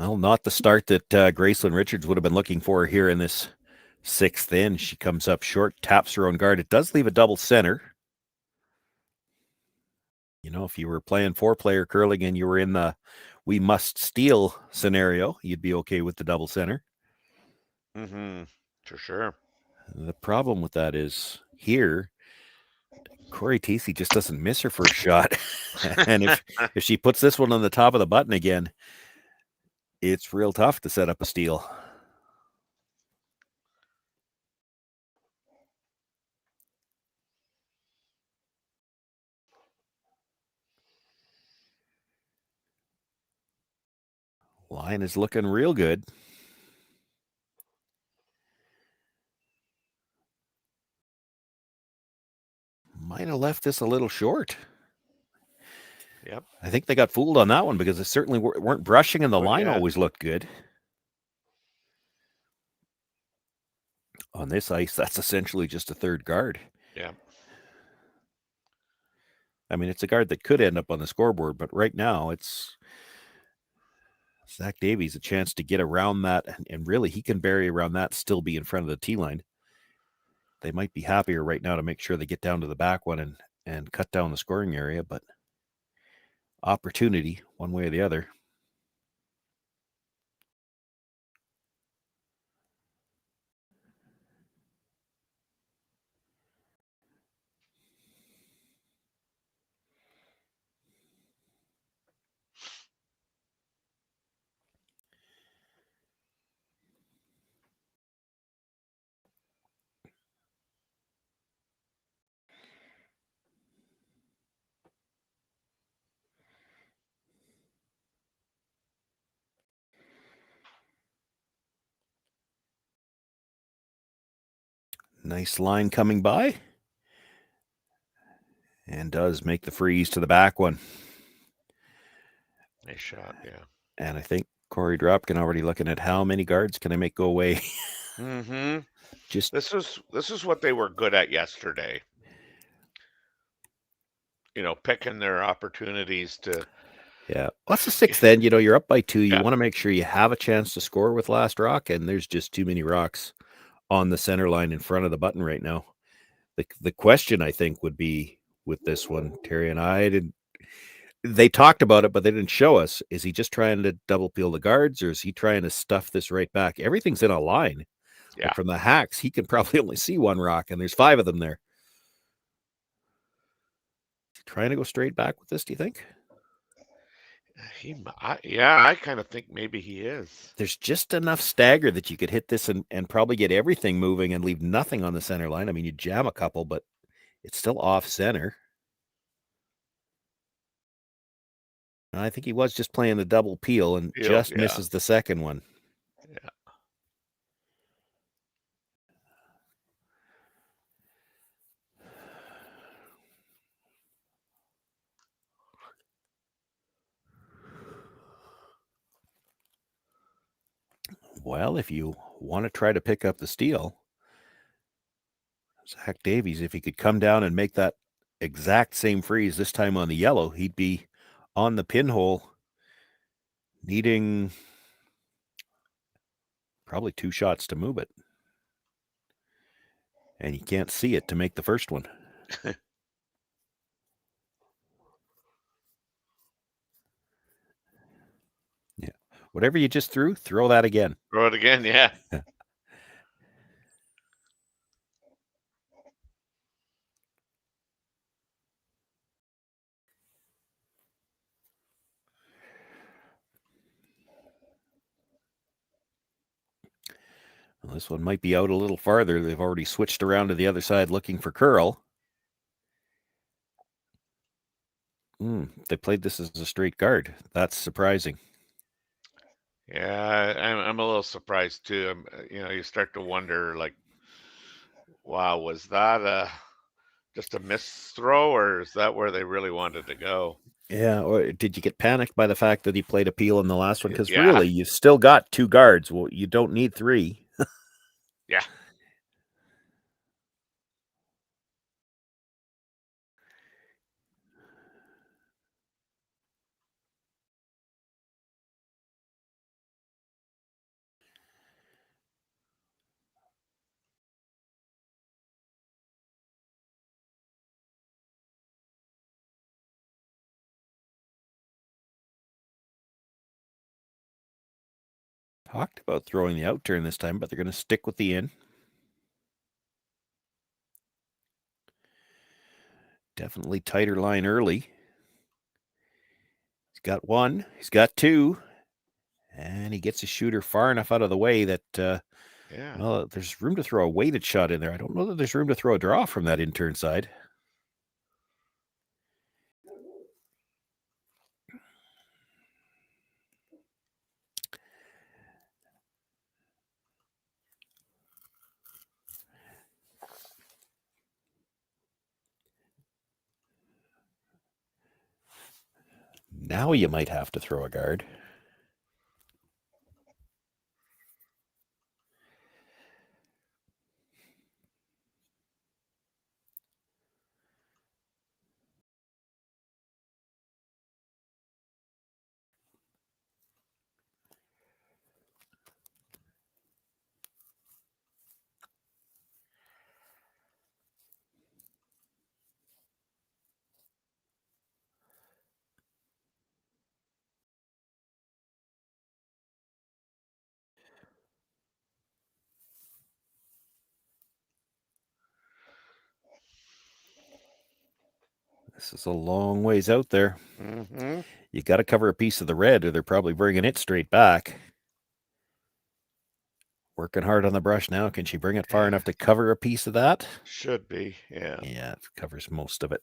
Well, not the start that Gracelyn Richards would have been looking for here in this 6th in. She comes up short, taps her own guard. It does leave a double center. You know, if you were playing 4-player curling and you were in the we must steal scenario, you'd be okay with the double center. Mm-hmm. For sure. The problem with that is here, Cory Thiesse just doesn't miss her first shot. And if she puts this one on the top of the button again, it's real tough to set up a steal. Line is looking real good. Might have left this a little short. Yep. I think they got fooled on that one because they certainly weren't brushing and the line always looked good. On this ice, that's essentially just a third guard. Yeah. I mean, it's a guard that could end up on the scoreboard, but right now it's Zach Davies a chance to get around that, and really he can bury around that, still be in front of the T line. They might be happier right now to make sure they get down to the back one and cut down the scoring area, but opportunity one way or the other. Nice line coming by. And does make the freeze to the back one. Nice shot, yeah. And I think Corey Dropkin already looking at how many guards can I make go away. Mm-hmm. Just this is what they were good at yesterday. You know, picking their opportunities to. Yeah, well, that's the 6th end. You know, you're up by 2. You want to make sure you have a chance to score with last rock, and there's just too many rocks on the center line in front of the button right now. The question, I think, would be with this one, Terry and I didn't. They talked about it, but they didn't show us. Is he just trying to double peel the guards, or is he trying to stuff this right back? Everything's in a line. Yeah. Like from the hacks, he can probably only see one rock, and there's 5 of them there. Is he trying to go straight back with this, do you think? I kind of think maybe he is. There's just enough stagger that you could hit this and probably get everything moving and leave nothing on the center line. I mean, you jam a couple, but it's still off center. I think he was just playing the double peel and just misses the second one. Yeah. Well, if you want to try to pick up the steal, Zach Davies, if he could come down and make that exact same freeze, this time on the yellow, he'd be on the pinhole, needing probably 2 shots to move it. And you can't see it to make the first one. Yeah. Whatever you just threw, throw that again. Throw it again, yeah. Well, this one might be out a little farther. They've already switched around to the other side looking for curl. They played this as a straight guard. That's surprising. Yeah, I'm a little surprised too. You know, you start to wonder, like, wow, was that just a miss throw, or is that where they really wanted to go? Yeah, or did you get panicked by the fact that he played a peel in the last one? Because really, you've still got 2 guards. Well, you don't need 3. Yeah. Talked about throwing the out turn this time, but they're going to stick with the in. Definitely tighter line early. He's got one. He's got two. And he gets his shooter far enough out of the way that well, there's room to throw a weighted shot in there. I don't know that there's room to throw a draw from that in turn side. Now you might have to throw a guard. This is a long ways out there. Mm-hmm. You got to cover a piece of the red, or they're probably bringing it straight back. Working hard on the brush now. Can she bring it far enough to cover a piece of that? Should be, yeah. Yeah, it covers most of it.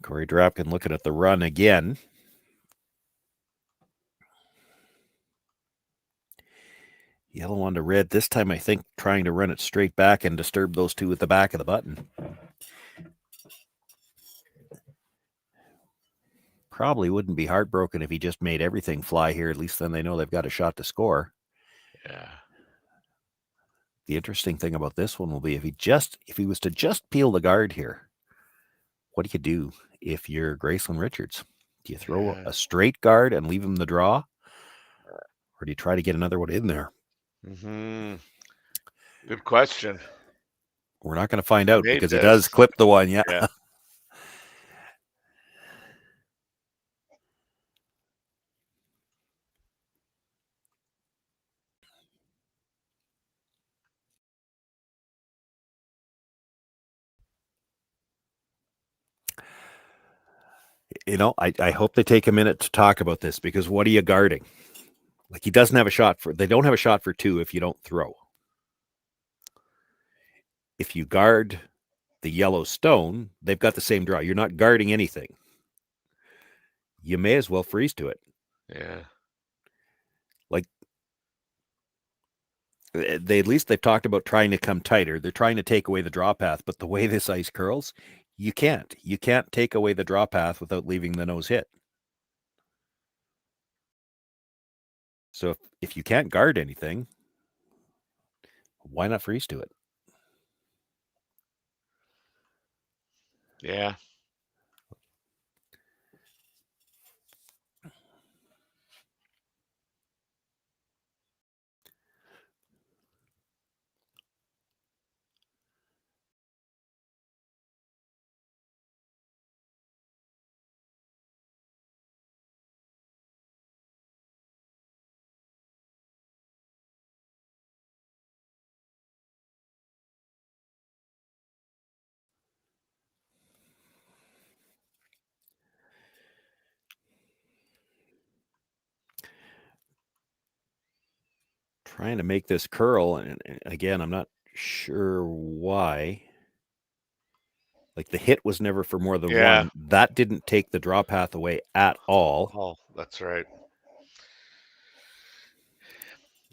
Corey Dropkin looking at the run again. Yellow on to red. This time, I think, trying to run it straight back and disturb those two at the back of the button. Probably wouldn't be heartbroken if he just made everything fly here. At least then they know they've got a shot to score. Yeah. The interesting thing about this one will be if he was to just peel the guard here, what do you do if you're Gracelyn Richards? Do you throw a straight guard and leave him the draw? Or do you try to get another one in there? Mm-hmm. Good question. We're not going to find out Made because this. it does clip the one, yeah. You know, I hope they take a minute to talk about this, because what are you guarding? Like, he doesn't have a shot for, they don't have a shot for two if you don't throw. If you guard the yellow stone, they've got the same draw. You're not guarding anything. You may as well freeze to it. Yeah. Like, at least they've talked about trying to come tighter. They're trying to take away the draw path, but the way this ice curls, you can't. You can't take away the draw path without leaving the nose hit. So if you can't guard anything, why not freeze to it? Yeah. Trying to make this curl, and again, I'm not sure why. Like, the hit was never for more than one. That didn't take the draw path away at all. Oh, that's right.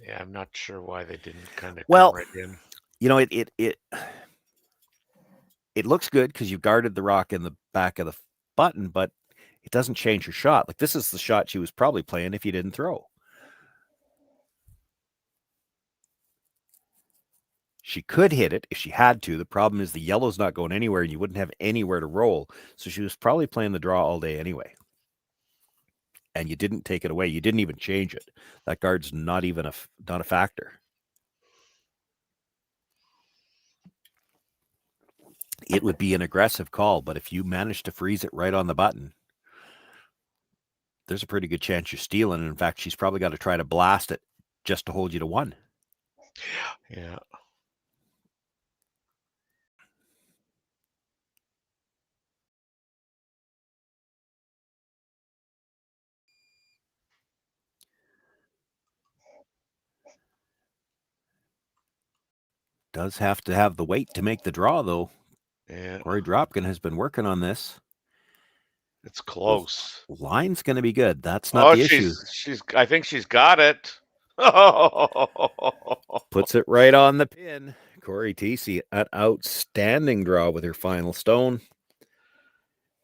Yeah, I'm not sure why they didn't kind of come right in. You know, it looks good because you guarded the rock in the back of the button, but it doesn't change your shot. Like, this is the shot she was probably playing if you didn't throw. She could hit it if she had to. The problem is the yellow's not going anywhere and you wouldn't have anywhere to roll. So she was probably playing the draw all day anyway. And you didn't take it away. You didn't even change it. That guard's not even not a factor. It would be an aggressive call, but if you manage to freeze it right on the button, there's a pretty good chance you're stealing. And in fact, she's probably got to try to blast it just to hold you to 1. Yeah. Does have to have the weight to make the draw, though. Yeah. Korey Dropkin has been working on this. It's close. Line's going to be good. That's not the issue. I think she's got it. Puts it right on the pin. Cory Thiesse, an outstanding draw with her final stone.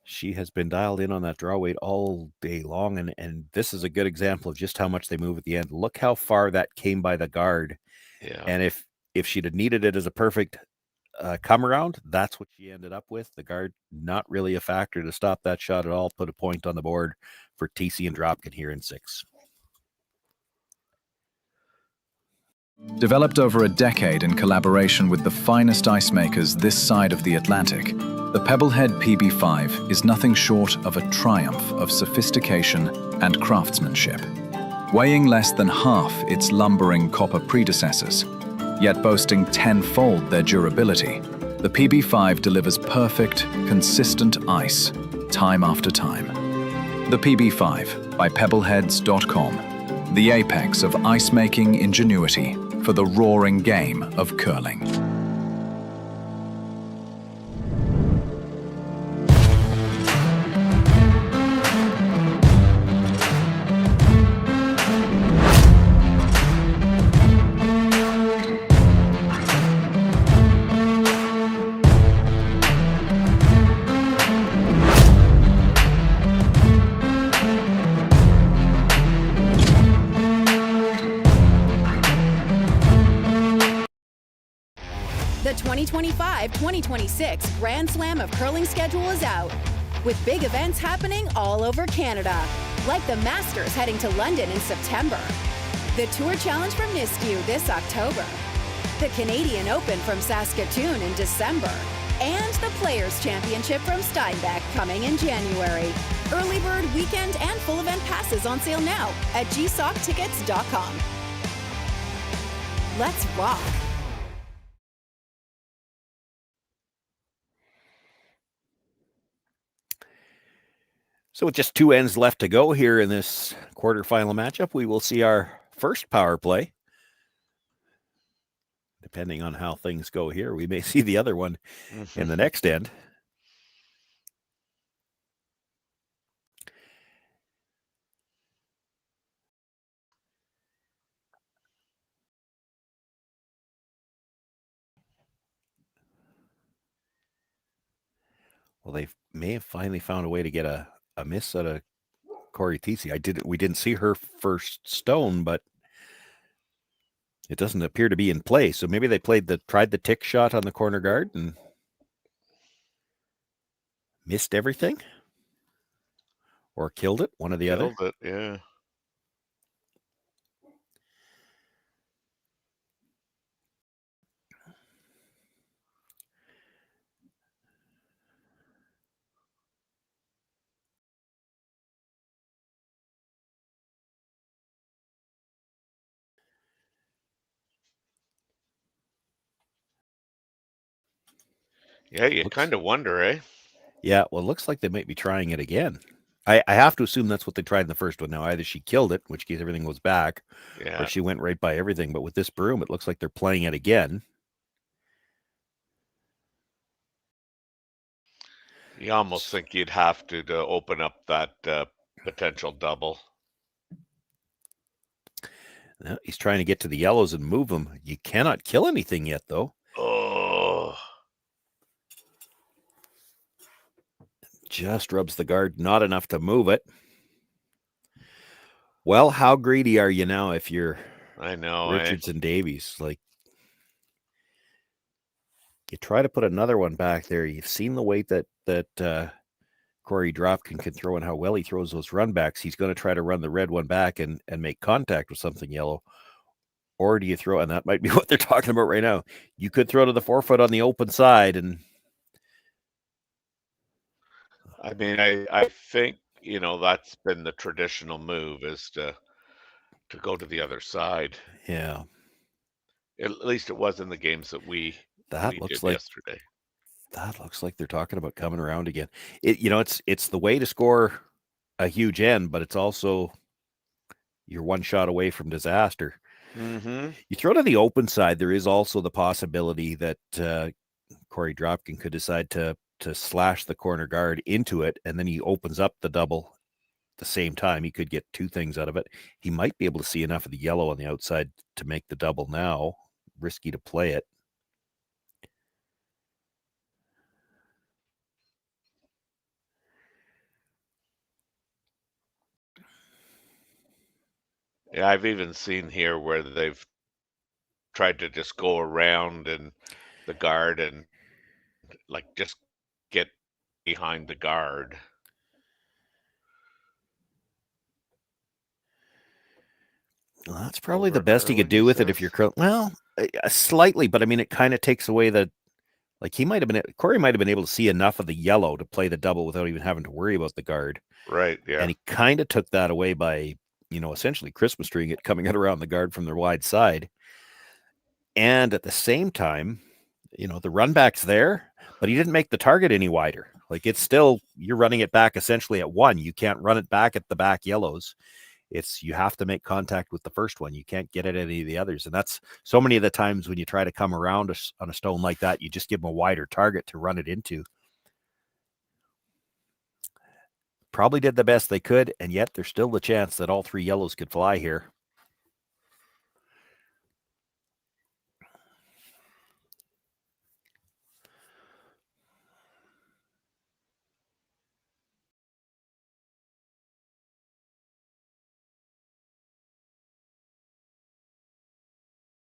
She has been dialed in on that draw weight all day long, and this is a good example of just how much they move at the end. Look how far that came by the guard. Yeah. And if she'd have needed it as a perfect come around, that's what she ended up with. The guard, not really a factor to stop that shot at all. Put a point on the board for Thiesse and Dropkin here in 6. Developed over a decade in collaboration with the finest ice makers this side of the Atlantic, the Pebblehead PB5 is nothing short of a triumph of sophistication and craftsmanship. Weighing less than half its lumbering copper predecessors, yet boasting 10-fold their durability, the PB5 delivers perfect, consistent ice, time after time. The PB5 by Pebbleheads.com, the apex of ice-making ingenuity for the roaring game of curling. The 2025-2026 Grand Slam of Curling schedule is out, with big events happening all over Canada, like the Masters heading to London in September, the Tour Challenge from Nisku this October, the Canadian Open from Saskatoon in December, and the Players' Championship from Steinbeck coming in January. Early bird weekend and full event passes on sale now at gsoctickets.com. Let's rock! So with just 2 ends left to go here in this quarterfinal matchup, we will see our first power play. Depending on how things go here, we may see the other one in the next end. Well, they may have finally found a way to get a miss out of Cory Thiesse. We didn't see her first stone, but it doesn't appear to be in play. So maybe they tried the tick shot on the corner guard and missed everything, or killed it. One or the other. Killed it, yeah. Yeah, you kind of wonder, eh? Yeah, well, it looks like they might be trying it again. I have to assume that's what they tried in the first one. Now, either she killed it, in which case everything goes back, Yeah. or she went right by everything. But with this broom, it looks like they're playing it again. You almost think you'd have to open up that potential double. Now, he's trying to get to the yellows and move them. You cannot kill anything yet, though. Oh. Just rubs the guard, not enough to move it. Well, how greedy are you now if you're I know, Richards and Davies? Like, You try to put another one back there. You've seen the weight that Corey Dropkin can throw and how well he throws those run backs. He's going to try to run the red one back and make contact with something yellow. Or do you throw, and that might be what they're talking about right now. You could throw to the 4-foot on the open side. And I mean, I think, that's been the traditional move, is to go to the other side. Yeah. At least it was in the games that we did yesterday. That looks like they're talking about coming around again. It's the way to score a huge end, but it's also you're one shot away from disaster. Mm-hmm. You throw to the open side, there is also the possibility that Corey Dropkin could decide to slash the corner guard into it, and then he opens up the double at the same time. He could get two things out of it. He might be able to see enough of the yellow on the outside to make the double now. Risky to play it. Yeah, I've even seen here where they've tried to just go around and the guard and just get behind the guard. Well, that's probably the best he could do with it if you're slightly, but I mean, it kind of takes away Corey might have been able to see enough of the yellow to play the double without even having to worry about the guard. Right. Yeah. And he kind of took that away by, essentially Christmas treeing it coming out around the guard from the wide side. And at the same time, the run back's there, but he didn't make the target any wider. It's still, you're running it back essentially at 1. You can't run it back at the back yellows. You have to make contact with the first one. You can't get at any of the others. And that's so many of the times when you try to come around on a stone like that, you just give them a wider target to run it into. Probably did the best they could, and yet there's still the chance that all 3 yellows could fly here.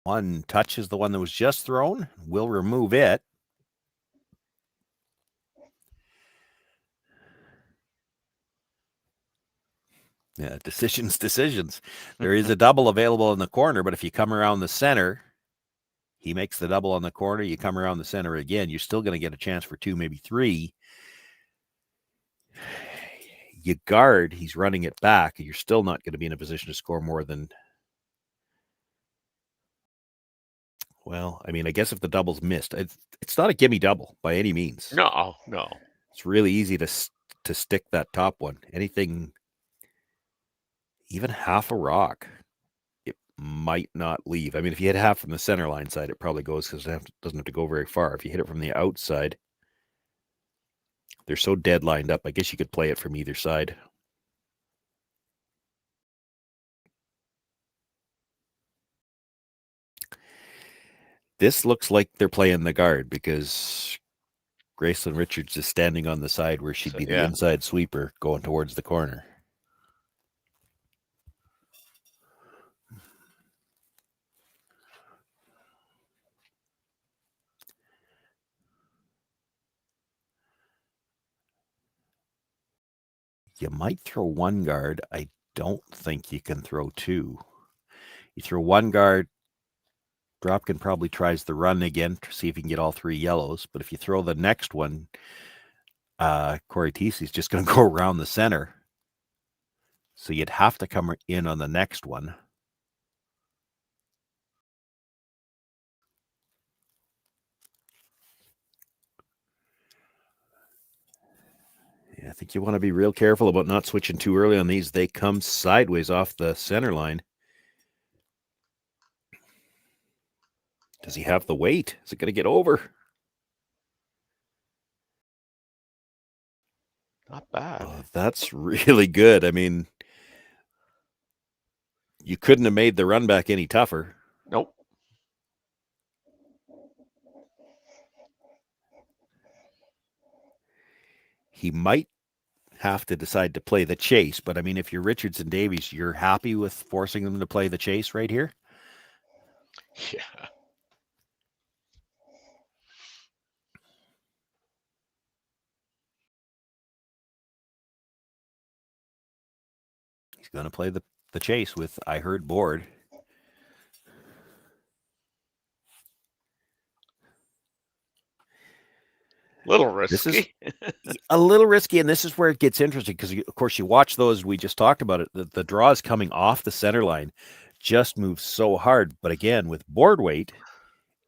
One touches the one that was just thrown. We'll remove it. Yeah, decisions. There is a double available in the corner, but if you come around the center, he makes the double on the corner. You come around the center again, you're still going to get a chance for 2, maybe 3. You guard, he's running it back. You're still not going to be in a position to score more than... Well, I mean, I guess if the double's missed, it's not a gimme double by any means. No. It's really easy to stick that top one. Anything, even half a rock, it might not leave. I mean, if you hit half from the center line side, it probably goes because it doesn't have to go very far. If you hit it from the outside, they're so dead lined up. I guess you could play it from either side. This looks like they're playing the guard because Gracelyn Richards is standing on the side where she'd be the inside sweeper going towards the corner. You might throw 1 guard. I don't think you can throw 2. You throw 1 guard, Dropkin probably tries the run again to see if he can get all 3 yellows. But if you throw the next one, Corey Thiesse is just going to go around the center. So you'd have to come in on the next one. Yeah, I think you want to be real careful about not switching too early on these. They come sideways off the center line. Does he have the weight? Is it going to get over? Not bad. Oh, that's really good. I mean, you couldn't have made the run back any tougher. Nope. He might have to decide to play the chase, but I mean, if you're Richards and Davies, you're happy with forcing them to play the chase right here? Yeah. He's going to play the chase with I heard board. Little risky. This is a little risky, and this is where it gets interesting because, of course, you watch those. We just talked about it. The draws coming off the center line just moves so hard. But again, with board weight,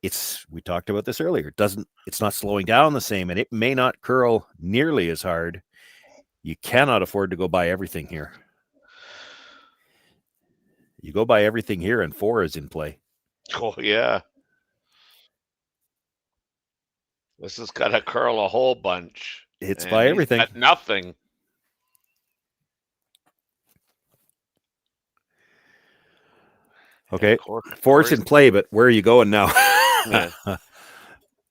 we talked about this earlier. It's not slowing down the same, and it may not curl nearly as hard. You cannot afford to go buy everything here. You go buy everything here, and 4 is in play. Oh, yeah. This has got to curl a whole bunch. It's by everything. At nothing. Okay, 4's in play, but where are you going now? Yeah.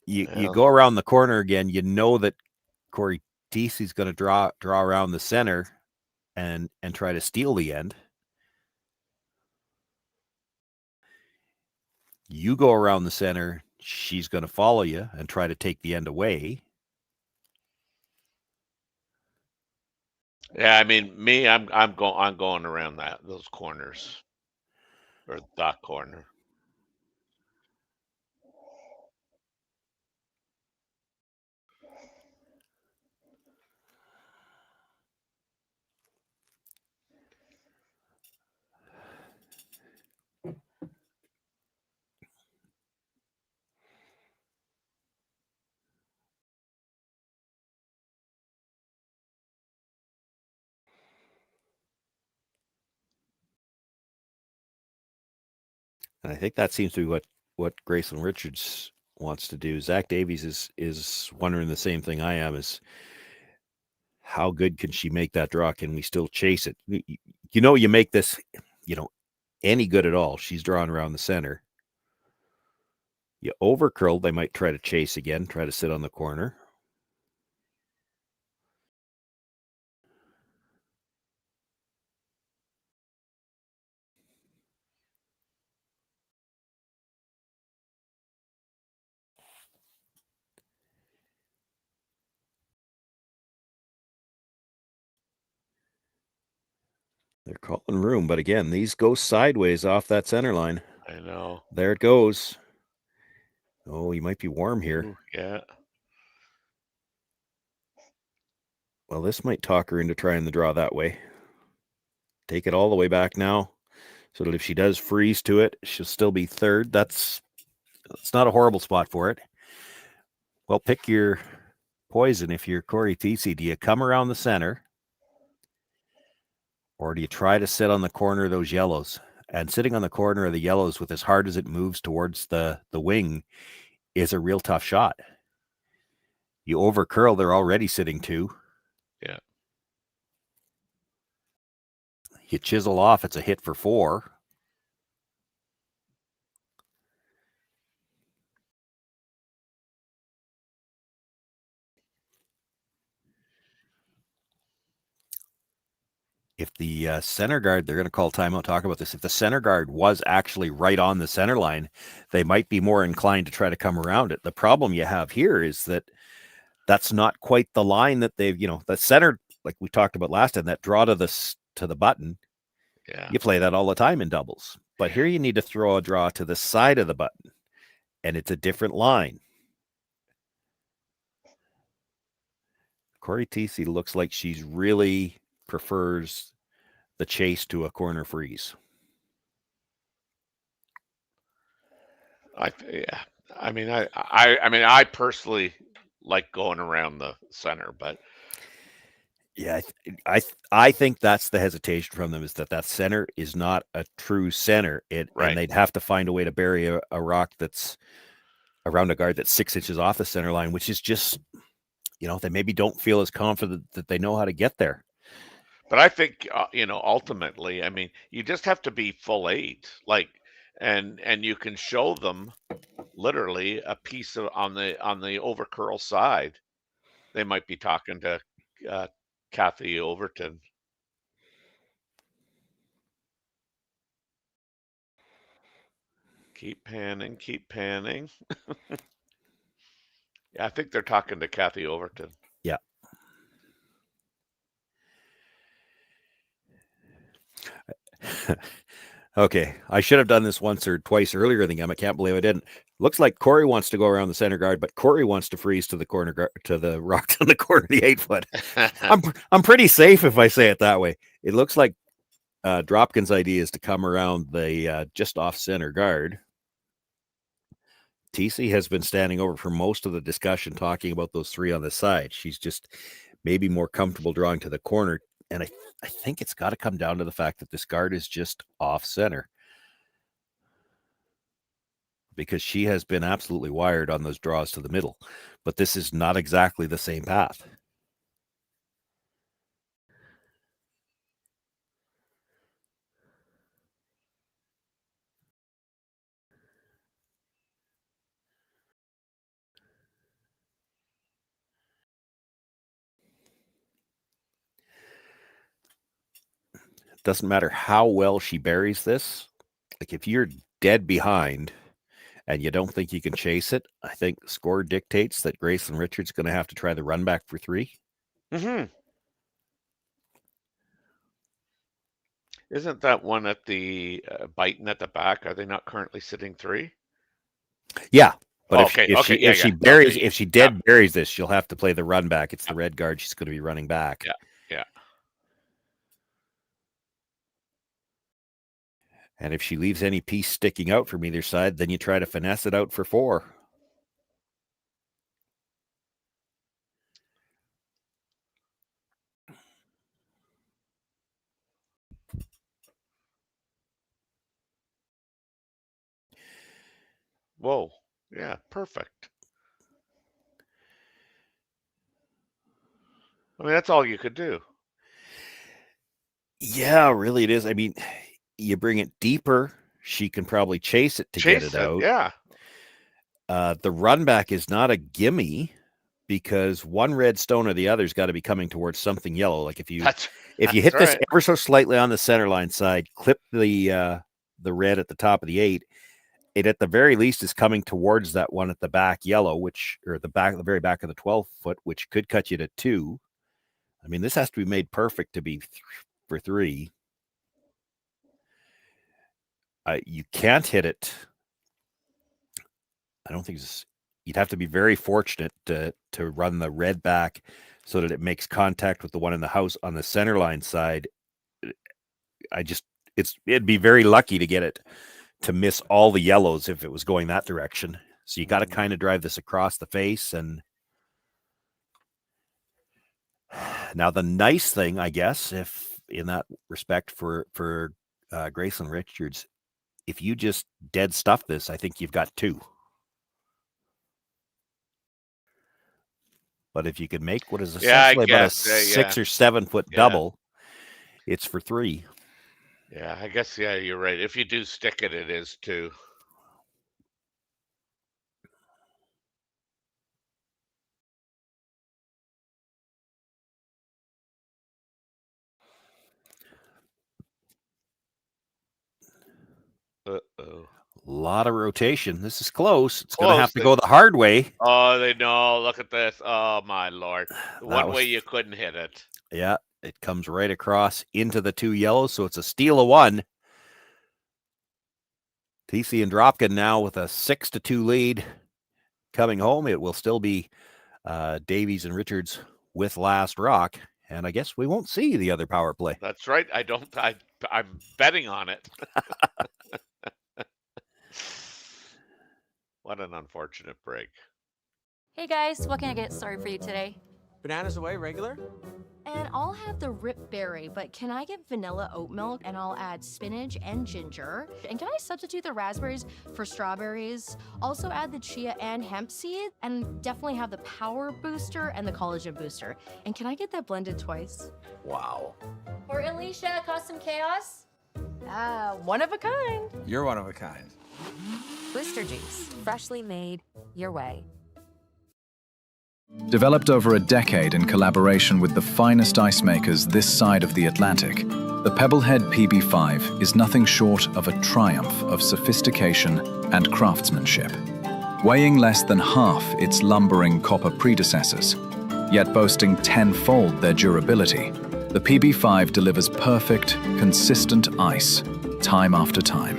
You go around the corner again. You know that Corey Thiesse is going to draw around the center and try to steal the end. You go around the center. She's going to follow you and try to take the end away. Yeah, I mean, me, I'm going around those corners, or that corner. And I think that seems to be what Gracelyn Richards wants to do. Zach Davies is wondering the same thing I am, is how good can she make that draw? Can we still chase it? You make this, any good at all. She's drawing around the center. You over curl, they might try to chase again, try to sit on the corner. They're calling room, but again, these go sideways off that center line. I know. There it goes. Oh, you might be warm here. Ooh, yeah. Well, this might talk her into trying the draw that way. Take it all the way back now, so that if she does freeze to it, she'll still be third. It's not a horrible spot for it. Well, pick your poison if you're Corey Thiesse. Do you come around the center, or do you try to sit on the corner of those yellows? And sitting on the corner of the yellows with as hard as it moves towards the wing is a real tough shot. You over curl, they're already sitting 2. Yeah. You chisel off, it's a hit for 4. If the center guard, they're going to call timeout, talk about this. If the center guard was actually right on the center line, they might be more inclined to try to come around it. The problem you have here is that that's not quite the line that they've, the center, like we talked about last time, that draw to the button. Yeah. You play that all the time in doubles. But here you need to throw a draw to the side of the button, and it's a different line. Corey Thiesse looks like she's really prefers the chase to a corner freeze. I mean, I personally like going around the center, but yeah, I think that's the hesitation from them, is that center is not a true center. Right. And they'd have to find a way to bury a rock that's around a guard that's 6 inches off the center line, which is just, they maybe don't feel as confident that they know how to get there. But I think, ultimately, I mean, you just have to be full 8, and you can show them literally a piece of on the over curl side. They might be talking to Kathy Overton. Keep panning. Yeah, I think they're talking to Kathy Overton. Yeah. Okay, I should have done this once or twice earlier in the game. I can't believe I didn't. Looks like Korey wants to go around the center guard, but Korey wants to freeze to the corner to the rock on the corner of the 8-foot. I'm pretty safe if I say it that way. It looks like Dropkin's idea is to come around the just off center guard. Thiesse has been standing over for most of the discussion, talking about those three on the side. She's just maybe more comfortable drawing to the corner, and I think it's got to come down to the fact that this guard is just off center, because she has been absolutely wired on those draws to the middle, but this is not exactly the same path. Doesn't matter how well she buries this. Like, if you're dead behind and you don't think you can chase it, I think score dictates that Gracelyn Richards going to have to try the run back for 3. Mm-hmm. Isn't that one at the biting at the back? Are they not currently sitting 3? Yeah, but okay, if she buries, if she buries this, she'll have to play the run back. It's the red guard. She's going to be running back. Yeah. And if she leaves any piece sticking out from either side, then you try to finesse it out for 4. Whoa. Yeah, perfect. I mean, that's all you could do. Yeah, really it is. I mean, you bring it deeper, she can probably chase it to get it out. Yeah. The run back is not a gimme, because one red stone or the other's got to be coming towards something yellow. Like if you hit this ever so slightly on the center line side, clip the red at the top of the 8, it at the very least is coming towards that one at the back yellow, or the very back of the 12-foot, which could cut you to 2. I mean, this has to be made perfect to be for 3. You can't hit it. I don't think you'd have to be very fortunate to run the red back so that it makes contact with the one in the house on the center line side. It'd be very lucky to get it to miss all the yellows if it was going that direction. So you got to kind of drive this across the face. And now the nice thing, I guess, if in that respect for Gracelyn Richards, if you just dead stuff this, I think you've got 2. But if you could make what is essentially about a 6 or 7 foot double, it's for 3. Yeah, I guess, you're right. If you do stick it, it is 2. Uh-oh. A lot of rotation. This is close. It's going to have to go the hard way. Oh, they know. Look at this. Oh, my Lord. One way you couldn't hit it. Yeah, it comes right across into the 2 yellows, so it's a steal of 1. Thiesse and Dropkin now with a 6-2 lead coming home. It will still be Davies and Richards with last rock, and I guess we won't see the other power play. That's right. I'm betting on it. What an unfortunate break. Hey guys, what can I get started for you today? Bananas away, regular? And I'll have the rip berry, but can I get vanilla oat milk and I'll add spinach and ginger? And can I substitute the raspberries for strawberries? Also add the chia and hemp seed, and definitely have the power booster and the collagen booster. And can I get that blended twice? Wow. For Alicia, custom chaos? One of a kind. You're one of a kind. Booster juice, freshly made, your way. Developed over a decade in collaboration with the finest ice makers this side of the Atlantic, the Pebblehead PB5 is nothing short of a triumph of sophistication and craftsmanship. Weighing less than half its lumbering copper predecessors, yet boasting tenfold their durability, The PB5 delivers perfect, consistent ice, time after time.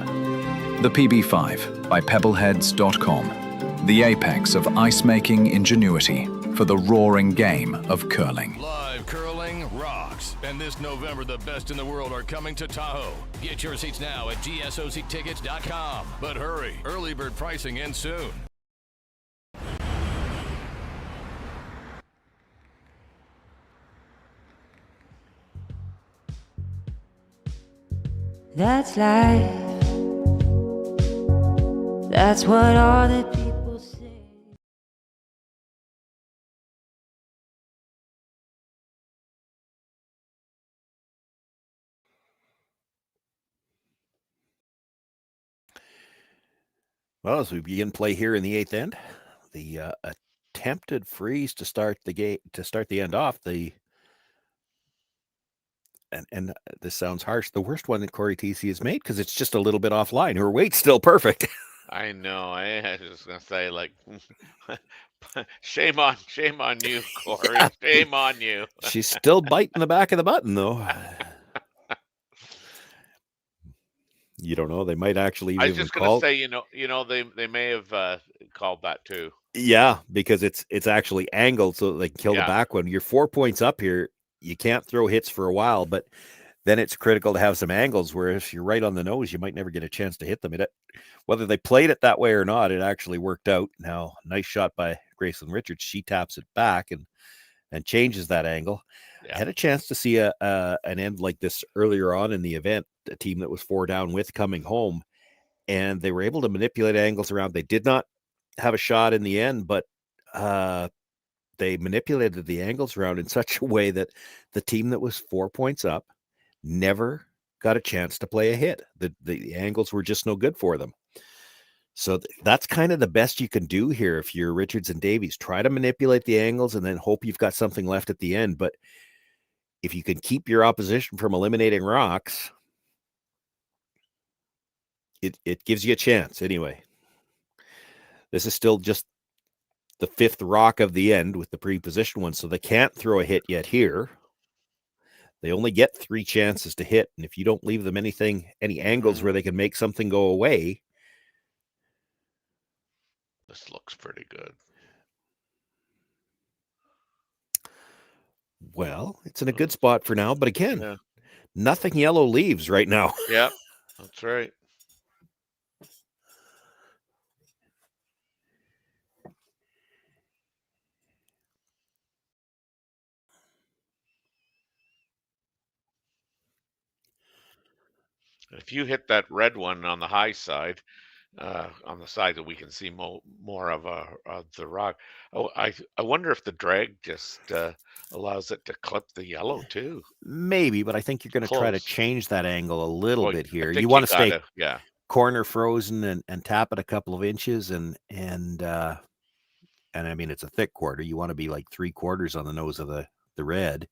The PB5 by pebbleheads.com. The apex of ice-making ingenuity for the roaring game of curling. Live curling rocks. And this November, the best in the world are coming to Tahoe. Get your seats now at gsoctickets.com. But hurry, early bird pricing ends soon. That's life. That's what all the people say. Well, as we begin play here in the 8th end, the attempted freeze to start the game, to start the end off, and this sounds harsh, the worst one that Corey Thiesse has made, because it's just a little bit offline. Her weight's still perfect. I know. I was just gonna say, like, shame on you, Corey. Yeah. Shame on you. She's still biting the back of the button, though. You don't know. They might actually I was even just gonna call. say, they may have called that too. Yeah, because it's actually angled so that they can kill the Yeah. back one. You're 4 points up here. You can't throw hits for a while, but then it's critical to have some angles where if you're right on the nose, you might never get a chance to hit them. Whether they played it that way or not, it actually worked out. Now, nice shot by Gracelyn Richards. She taps it back and changes that angle. Yeah. I had a chance to see an end like this earlier on in the event, a team that was 4 down with coming home, and they were able to manipulate angles around. They did not have a shot in the end, but they manipulated the angles around in such a way that the team that was 4 points up never got a chance to play a hit. The angles were just no good for them. So that's kind of the best you can do here if you're Richards and Davies. Try to manipulate the angles and then hope you've got something left at the end. But if you can keep your opposition from eliminating rocks, it gives you a chance. Anyway, this is still just the 5th rock of the end with the pre-position one, so they can't throw a hit yet here. They only get 3 chances to hit, and if you don't leave them any angles where they can make something go away. This looks pretty good. Well, it's in a good spot for now, but again, Yeah. nothing yellow leaves right now. Yeah, that's right. If you hit that red one on the high side, on the side that we can see more of the rock, I wonder if the drag just allows it to clip the yellow too. Maybe, but I think you're going to try to Close. change that angle a little Well, bit I here. think You want to stay gotta, yeah. corner frozen and tap it a couple of inches, and I mean, it's a thick quarter. You want to be like 3/4 on the nose of the red.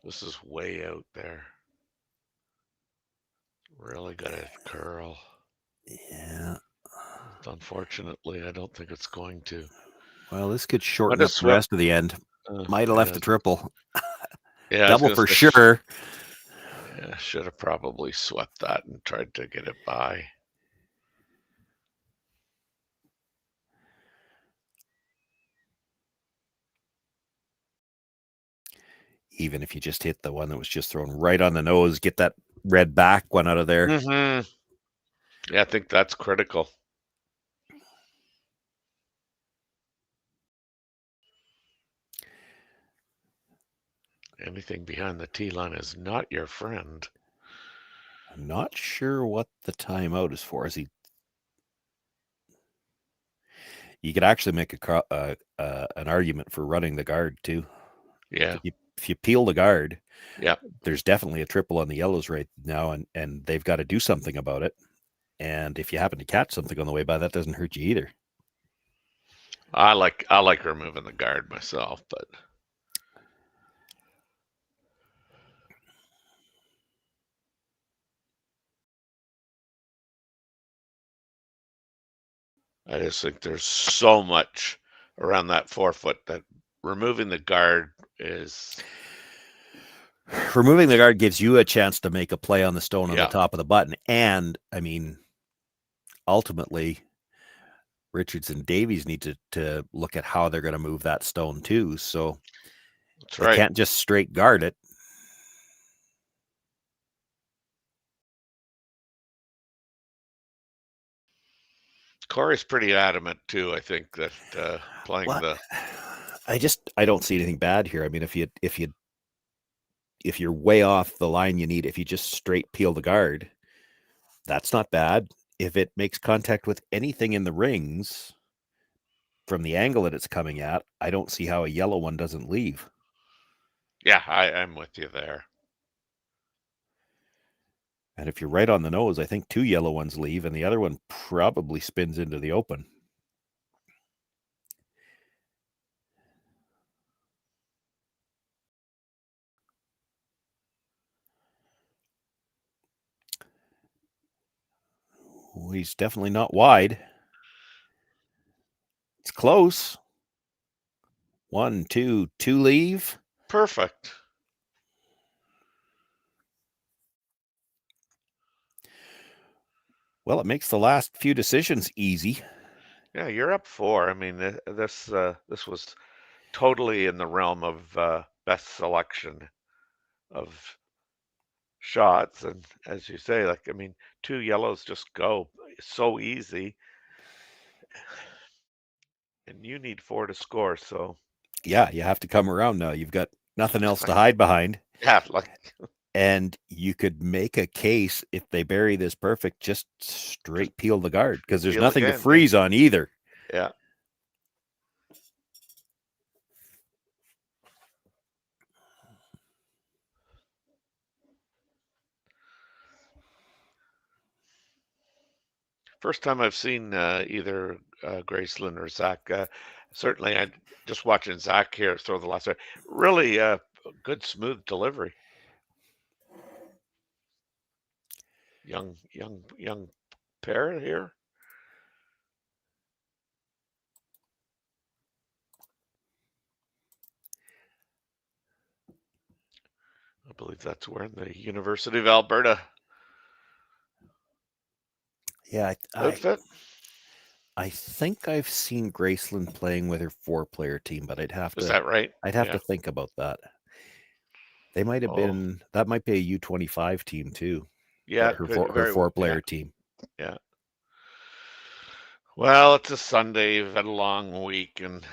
This is way out there. Really got to curl. Yeah. Unfortunately, I don't think it's going to. Well, this could shorten Might up have the rest swept- of the end. Might have left yeah. a triple. Yeah, I was Double gonna for say, sure. Yeah, should have probably swept that and tried to get it by. Even if you just hit the one that was just thrown right on the nose, get that red back one out of there. Mm-hmm. Yeah, I think that's critical. Anything behind the tee line is not your friend. I'm not sure what the timeout is for. You could actually make an argument for running the guard too. Yeah. If you peel the guard, yeah, there's definitely a triple on the yellows right now, and they've got to do something about it. And if you happen to catch something on the way by, that doesn't hurt you either. I like removing the guard myself, but I just think there's so much around that 4-foot that removing the guard is... Removing the guard gives you a chance to make a play on the stone on Yeah. the top of the button. And, I mean, ultimately, Richards and Davies need to look at how they're going to move that stone too. So That's they right. can't just straight guard it. Corey's pretty adamant too, I think, that playing the... I don't see anything bad here. I mean, if you're way off the line you need, if you just straight peel the guard, that's not bad. If it makes contact with anything in the rings from the angle that it's coming at, I don't see how a yellow one doesn't leave. Yeah, I'm with you there. And if you're right on the nose, I think 2 yellow ones leave, and the other one probably spins into the open. Well, he's definitely not wide. It's close. 1, 2, 2 leave. Perfect. Well, it makes the last few decisions easy. Yeah, you're up 4. I mean, this was totally in the realm of best selection of shots, and as you say, like, I mean, 2 yellows just go so easy, and you need 4 to score. So Yeah, you have to come around now. You've got nothing else to hide behind. yeah, like, and you could make a case if they bury this perfect, just straight peel the guard because there's peel nothing again, to freeze on either. yeah. First time I've seen either Gracelyn or Zach. Certainly, I just watching Zach here throw the last. Really good, smooth delivery. Young pair here. I believe that's wearing the University of Alberta Yeah, outfit. I think I've seen Gracelyn playing with her 4-player team, but I'd have to. Is that right? I'd have Yeah. to think about that. They might have Oh. been. That might be a U25 team too. Yeah, her could very well, 4-player yeah. team. Yeah. Well, it's a Sunday. You've had a long week, and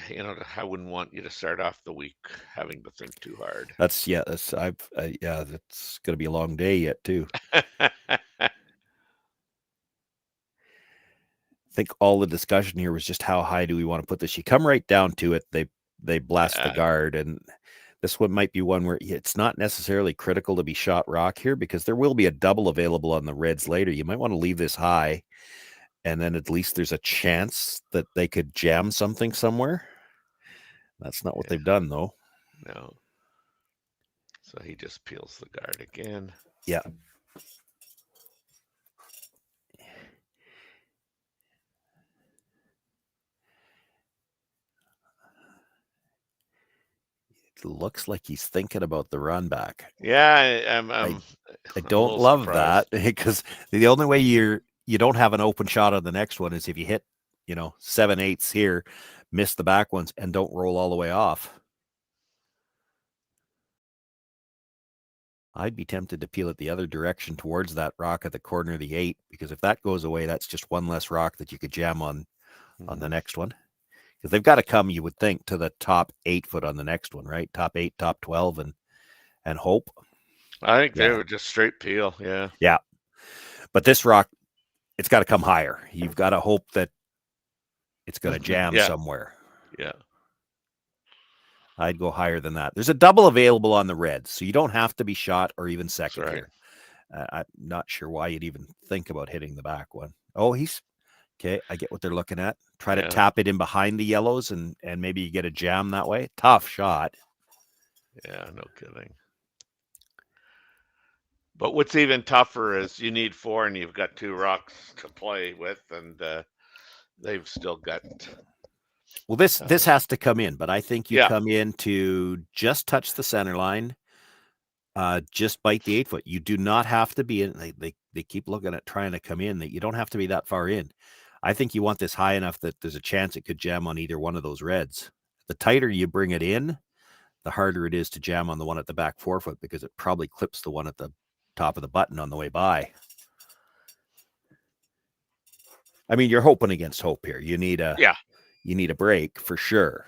I wouldn't want you to start off the week having to think too hard. That's that's going to be a long day yet too. I think all the discussion here was just how high do we want to put this. You come right down to it. They blast the guard, and this one might be one where it's not necessarily critical to be shot rock here because there will be a double available on the reds later. You might want to leave this high, and then at least there's a chance that they could jam something somewhere. That's not what they've done, though. No. So he just peels the guard again. Yeah. It looks like he's thinking about the run back. Yeah, I don't love that because the only way you don't have an open shot on the next one is if you hit, 7/8 here, miss the back ones, and don't roll all the way off. I'd be tempted to peel it the other direction towards that rock at the corner of the 8, because if that goes away, that's just one less rock that you could jam on the next one. Because they've got to come, you would think, to the top 8 foot on the next one, right? Top 8, top 12, and hope. I think they would just straight peel, yeah. Yeah. But this rock, it's got to come higher. You've got to hope that it's going to jam somewhere. Yeah. I'd go higher than that. There's a double available on the reds, so you don't have to be shot or even second here. I'm not sure why you'd even think about hitting the back one. Oh, he's okay. I get what they're looking at. Try to tap it in behind the yellows, and maybe you get a jam that way. Tough shot. Yeah, no kidding. But what's even tougher is you need 4 and you've got 2 rocks to play with, and they've still got. Well, this has to come in, but I think you Yeah. come in to just touch the center line, just bite the 8-foot. You do not have to be in. They keep looking at trying to come in. That you don't have to be that far in. I think you want this high enough that there's a chance it could jam on either one of those reds. The tighter you bring it in, the harder it is to jam on the one at the back 4-foot because it probably clips the one at the top of the button on the way by. I mean, you're hoping against hope here. You need a break for sure.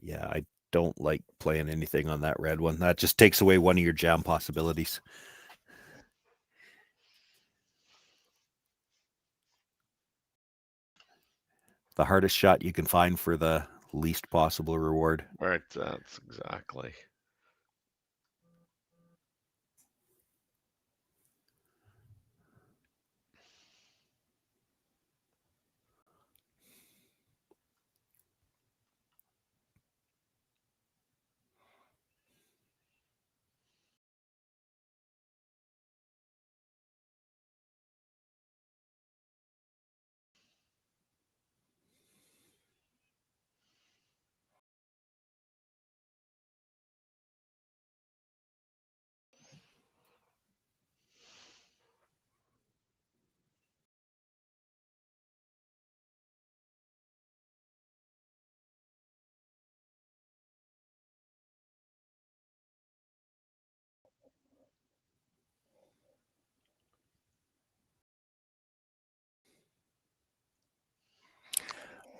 Yeah, I don't like playing anything on that red one. That just takes away one of your jam possibilities. The hardest shot you can find for the least possible reward. Right, that's exactly.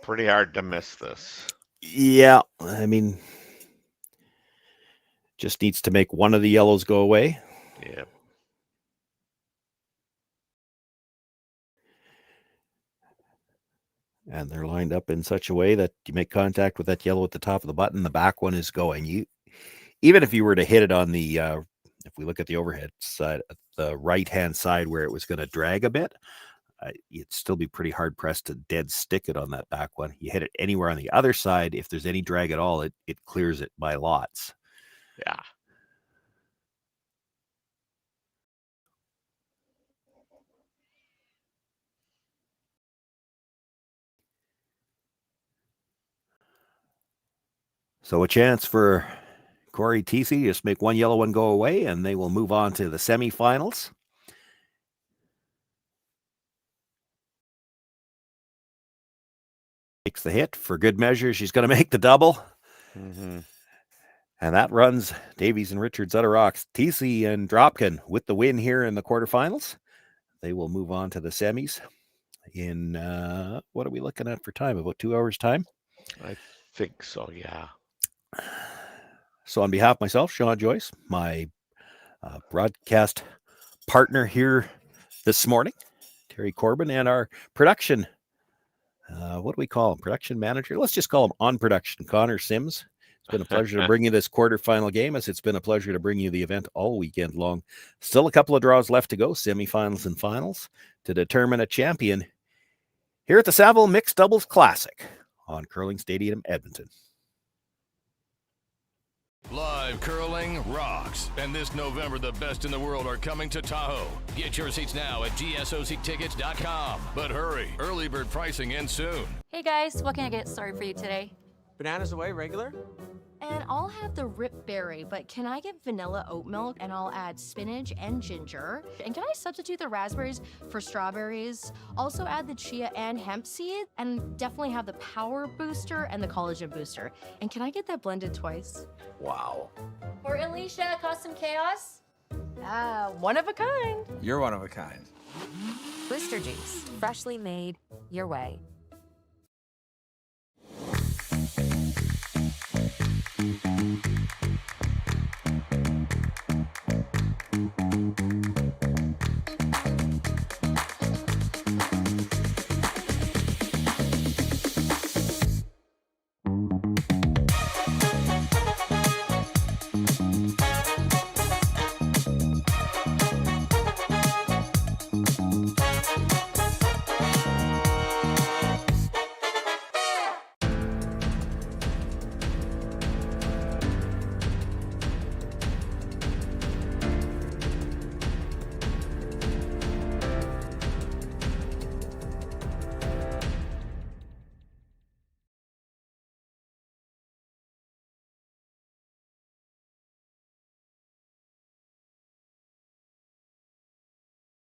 Pretty hard to miss this. Yeah, I mean, just needs to make one of the yellows go away. Yep. And they're lined up in such a way that you make contact with that yellow at the top of the button. The back one is going. Even if you were to hit it on the, if we look at the overhead side, the right-hand side where it was going to drag a bit, you'd still be pretty hard pressed to dead stick it on that back one. You hit it anywhere on the other side, if there's any drag at all, it clears it by lots. Yeah. So a chance for Cory, Thiesse, just make one yellow one go away, and they will move on to the semifinals. Makes the hit for good measure. She's going to make the double. Mm-hmm. And that runs Davies and Richards out of rocks. Thiesse and Dropkin with the win here in the quarterfinals. They will move on to the semis in, what are we looking at for time? About 2 hours time? I think so, yeah. So on behalf of myself, Sean Joyce, my broadcast partner here this morning, Terry Corbin, and our production, what do we call him? Production manager? Let's just call him on production, Connor Sims. It's been a pleasure to bring you this quarterfinal game, as it's been a pleasure to bring you the event all weekend long. Still a couple of draws left to go, semifinals and finals, to determine a champion here at the Saville Mixed Doubles Classic on Curling Stadium, Edmonton. Live curling rocks. And this November, the best in the world are coming to Tahoe. Get your seats now at gsoctickets.com. But hurry, early bird pricing ends soon. Hey guys, what can I get started for you today? Bananas away, regular? And I'll have the rip berry, but can I get vanilla oat milk and I'll add spinach and ginger? And can I substitute the raspberries for strawberries? Also add the chia and hemp seed, and definitely have the power booster and the collagen booster. And can I get that blended twice? Wow. For Alicia, Custom Chaos? One of a kind. You're one of a kind. Blister juice, freshly made your way.